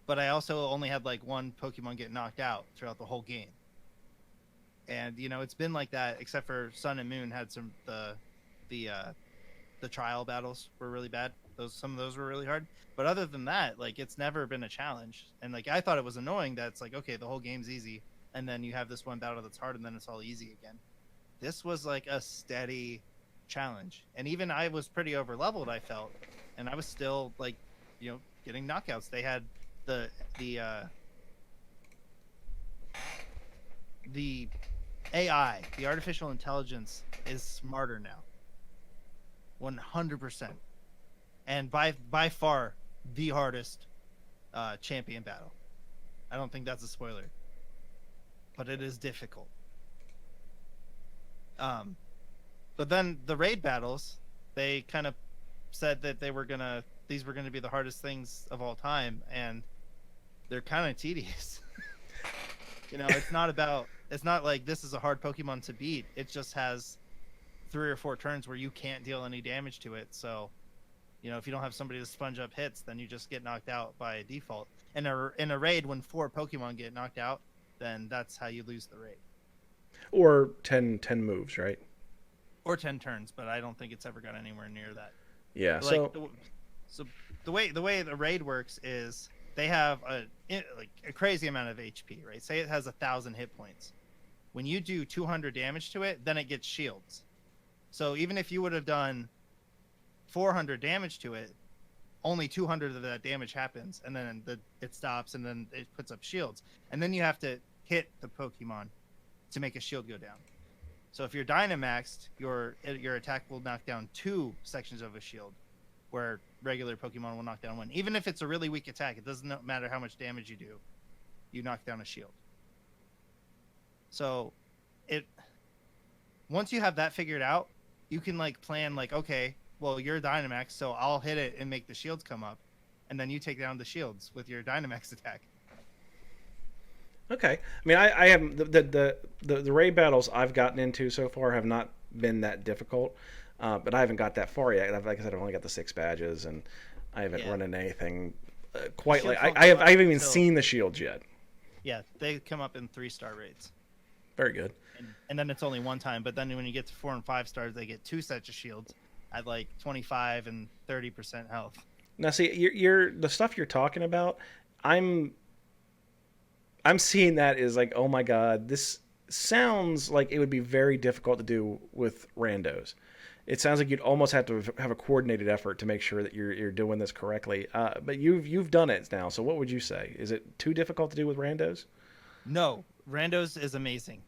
but I also only had like one Pokemon get knocked out throughout the whole game. And it's been like that, except for Sun and Moon had some the trial battles were really bad. Some of those were really hard. But other than that, like, it's never been a challenge. And like, I thought it was annoying that it's like, okay, the whole game's easy, and then you have this one battle that's hard, and then it's all easy again. This was like a steady challenge, and even I was pretty over leveled, I felt, and I was still like, getting knockouts. They had the AI, the artificial intelligence, is smarter now. 100%. And by far the hardest champion battle. I don't think that's a spoiler, but it is difficult. But then the raid battles, they kind of said that these were gonna be the hardest things of all time, and they're kind of tedious. It's not like this is a hard Pokemon to beat. It just has 3 or 4 turns where you can't deal any damage to it. So, if you don't have somebody to sponge up hits, then you just get knocked out by default. And in a raid, when 4 Pokemon get knocked out, then that's how you lose the raid.
Or 10 moves, right?
Or 10 turns, but I don't think it's ever got anywhere near that.
Yeah.
Like, so the way the raid works is they have a crazy amount of HP, right? Say it has 1,000 hit points. When you do 200 damage to it, then it gets shields. So even if you would have done 400 damage to it, only 200 of that damage happens, and then it stops, and then it puts up shields. And then you have to hit the Pokemon to make a shield go down. So if you're Dynamaxed, your attack will knock down 2 sections of a shield, where regular Pokemon will knock down 1. Even if it's a really weak attack, it doesn't matter how much damage you do, you knock down a shield. So once you have that figured out, you can plan okay, well, you're Dynamax, so I'll hit it and make the shields come up, and then you take down the shields with your Dynamax attack.
Okay. I mean, I have the raid battles I've gotten into so far have not been that difficult, but I haven't got that far yet. Like I said, I've only got the 6 badges, and I haven't run into anything quite like I haven't even seen the shields yet.
Yeah, they come up in 3-star raids.
Very good.
And then it's only one time, but then when you get to 4 and 5 stars, they get 2 sets of shields at 25 and 30% health.
Now, see, you're the stuff you're talking about. I'm seeing that as oh my god, this sounds like it would be very difficult to do with randos. It sounds like you'd almost have to have a coordinated effort to make sure that you're doing this correctly. But you've done it now, so what would you say? Is it too difficult to do with randos?
No, randos is amazing.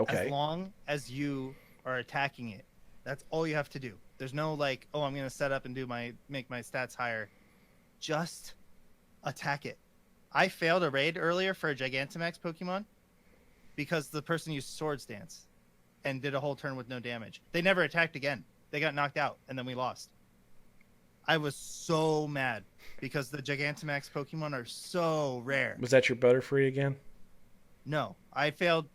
Okay.
As long as you are attacking it, that's all you have to do. There's no I'm gonna set up and make my stats higher. Just attack it. I failed a raid earlier for a Gigantamax Pokemon because the person used Swords Dance and did a whole turn with no damage. They never attacked again. They got knocked out, and then we lost. I was so mad because the Gigantamax Pokemon are so rare.
Was that your Butterfree again?
No, I failed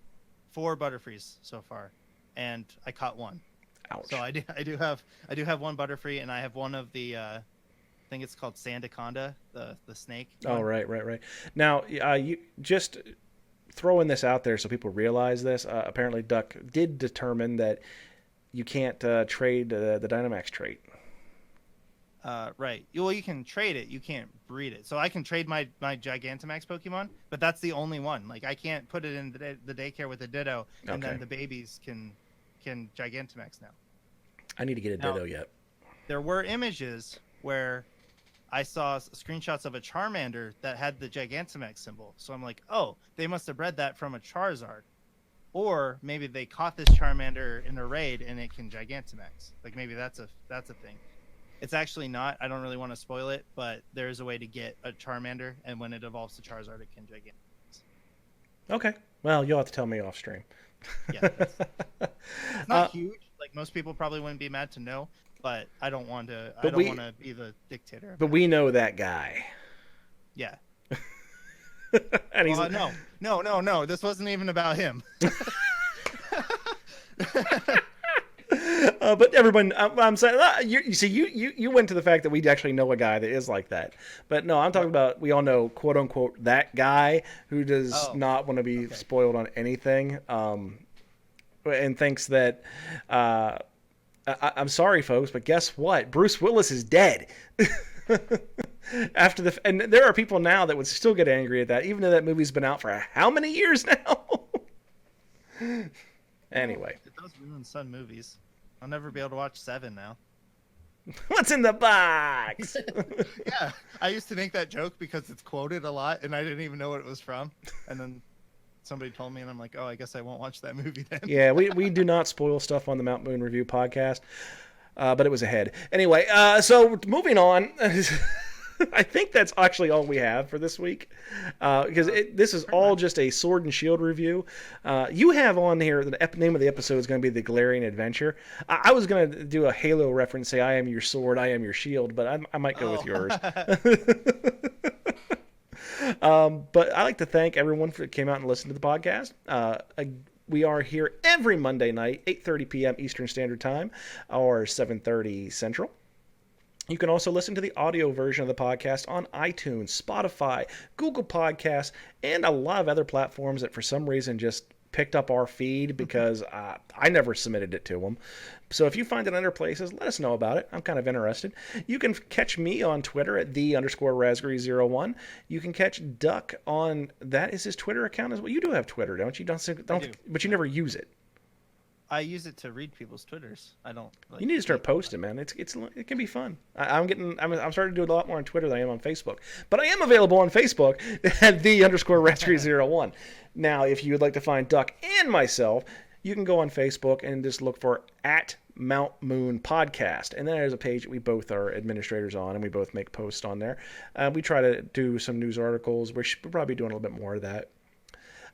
4 Butterfrees so far, and I caught 1.
Ouch.
So I do have 1 Butterfree, and I have one of the I think it's called Sandaconda, the snake.
Oh, right. Now, you just throwing this out there so people realize this. Apparently, Duck did determine that you can't trade the Dynamax trait.
Right. Well, you can trade it. You can't breed it. So I can trade my Gigantamax Pokemon, but that's the only one. I can't put it in the daycare with a Ditto, and then the babies can Gigantamax now.
I need to get a Ditto yet.
There were images where I saw screenshots of a Charmander that had the Gigantamax symbol. So I'm like, oh, they must have bred that from a Charizard. Or maybe they caught this Charmander in a raid and it can Gigantamax. Maybe that's a thing. It's actually not. I don't really want to spoil it, but there is a way to get a Charmander, and when it evolves to Charizard, it can Gigantamax.
Okay. Well, you'll have to tell me off stream.
Yeah. It's not huge. Most people probably wouldn't be mad to know, but I don't want to. I don't want to be the dictator.
But we know that guy.
Yeah.
And he's
no. This wasn't even about him.
But everyone, I'm saying, you see, you went to the fact that we actually know a guy that is like that. But no, I'm talking about, we all know, quote unquote, that guy who does not want to be spoiled on anything, and thinks that. I'm sorry, folks, but guess what? Bruce Willis is dead. And there are people now that would still get angry at that, even though that movie's been out for how many years now? Anyway,
it does ruin some movies. I'll never be able to watch 7 now.
What's in the box?
Yeah, I used to make that joke because it's quoted a lot, and I didn't even know what it was from. And then somebody told me, and I'm like, oh, I guess I won't watch that movie then.
Yeah, we do not spoil stuff on the Mount Moon Review podcast, but it was ahead. Anyway, so moving on. I think that's actually all we have for this week, because this is all just a Sword and Shield review. You have on here, the name of the episode is going to be The Galarian Adventure. I was going to do a Halo reference, say I am your sword, I am your shield, but I might go with yours. But I'd like to thank everyone that came out and listened to the podcast. We are here every Monday night, 8:30 p.m. Eastern Standard Time, or 7:30 Central. You can also listen to the audio version of the podcast on iTunes, Spotify, Google Podcasts, and a lot of other platforms that for some reason just picked up our feed because I never submitted it to them. So if you find it in other places, let us know about it. I'm kind of interested. You can catch me on Twitter at _Raspberry01. You can catch Duck on, that is his Twitter account as well. You do have Twitter, don't you? But you never use it.
I use it to read people's Twitters. I don't.
You need to start posting, man. It can be fun. I'm starting to do it a lot more on Twitter than I am on Facebook. But I am available on Facebook at _Raspberry01. Now, if you would like to find Duck and myself, you can go on Facebook and just look for @Mount Moon Podcast, and then there's a page that we both are administrators on, and we both make posts on there. We try to do some news articles. We're probably doing a little bit more of that.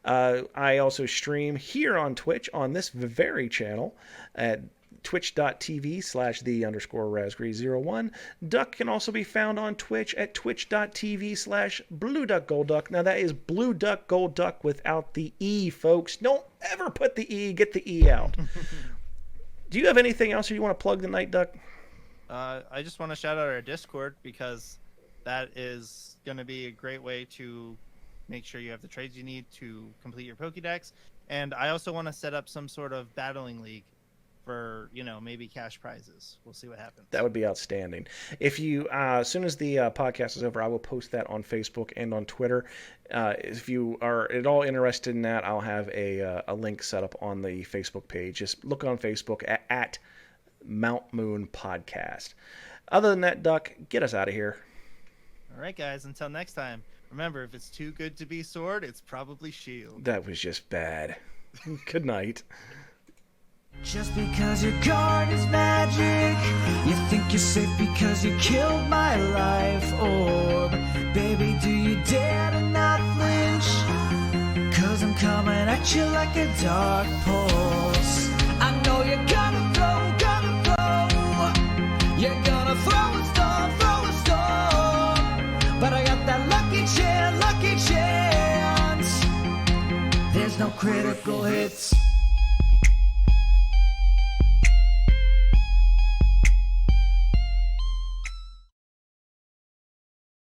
I also stream here on Twitch on this very channel at twitch.tv/the_Raspberry01. Duck can also be found on Twitch at twitch.tv/BlueDuckGoldDuck. Now that is Blue Duck Gold Duck without the E, folks. Don't ever put the E, get the E out. Do you have anything else you want to plug tonight, Duck?
I just want to shout out our Discord because that is going to be a great way to make sure you have the trades you need to complete your Pokédex. And I also want to set up some sort of battling league for, maybe cash prizes. We'll see what happens.
That would be outstanding. If you, as soon as the podcast is over, I will post that on Facebook and on Twitter. If you are at all interested in that, I'll have a link set up on the Facebook page. Just look on Facebook at Mount Moon Podcast. Other than that, Duck, get us out of here.
All right, guys. Until next time. Remember, if it's too good to be sword, it's probably shield.
That was just bad. Good night.
Just because your card is magic, you think you're safe because you killed my life orb. Baby, do you dare to not flinch? Cause I'm coming at you like a dark pulse. I know you're gonna throw. You're gonna throw a storm. But I got that lucky chance. There's no critical hits.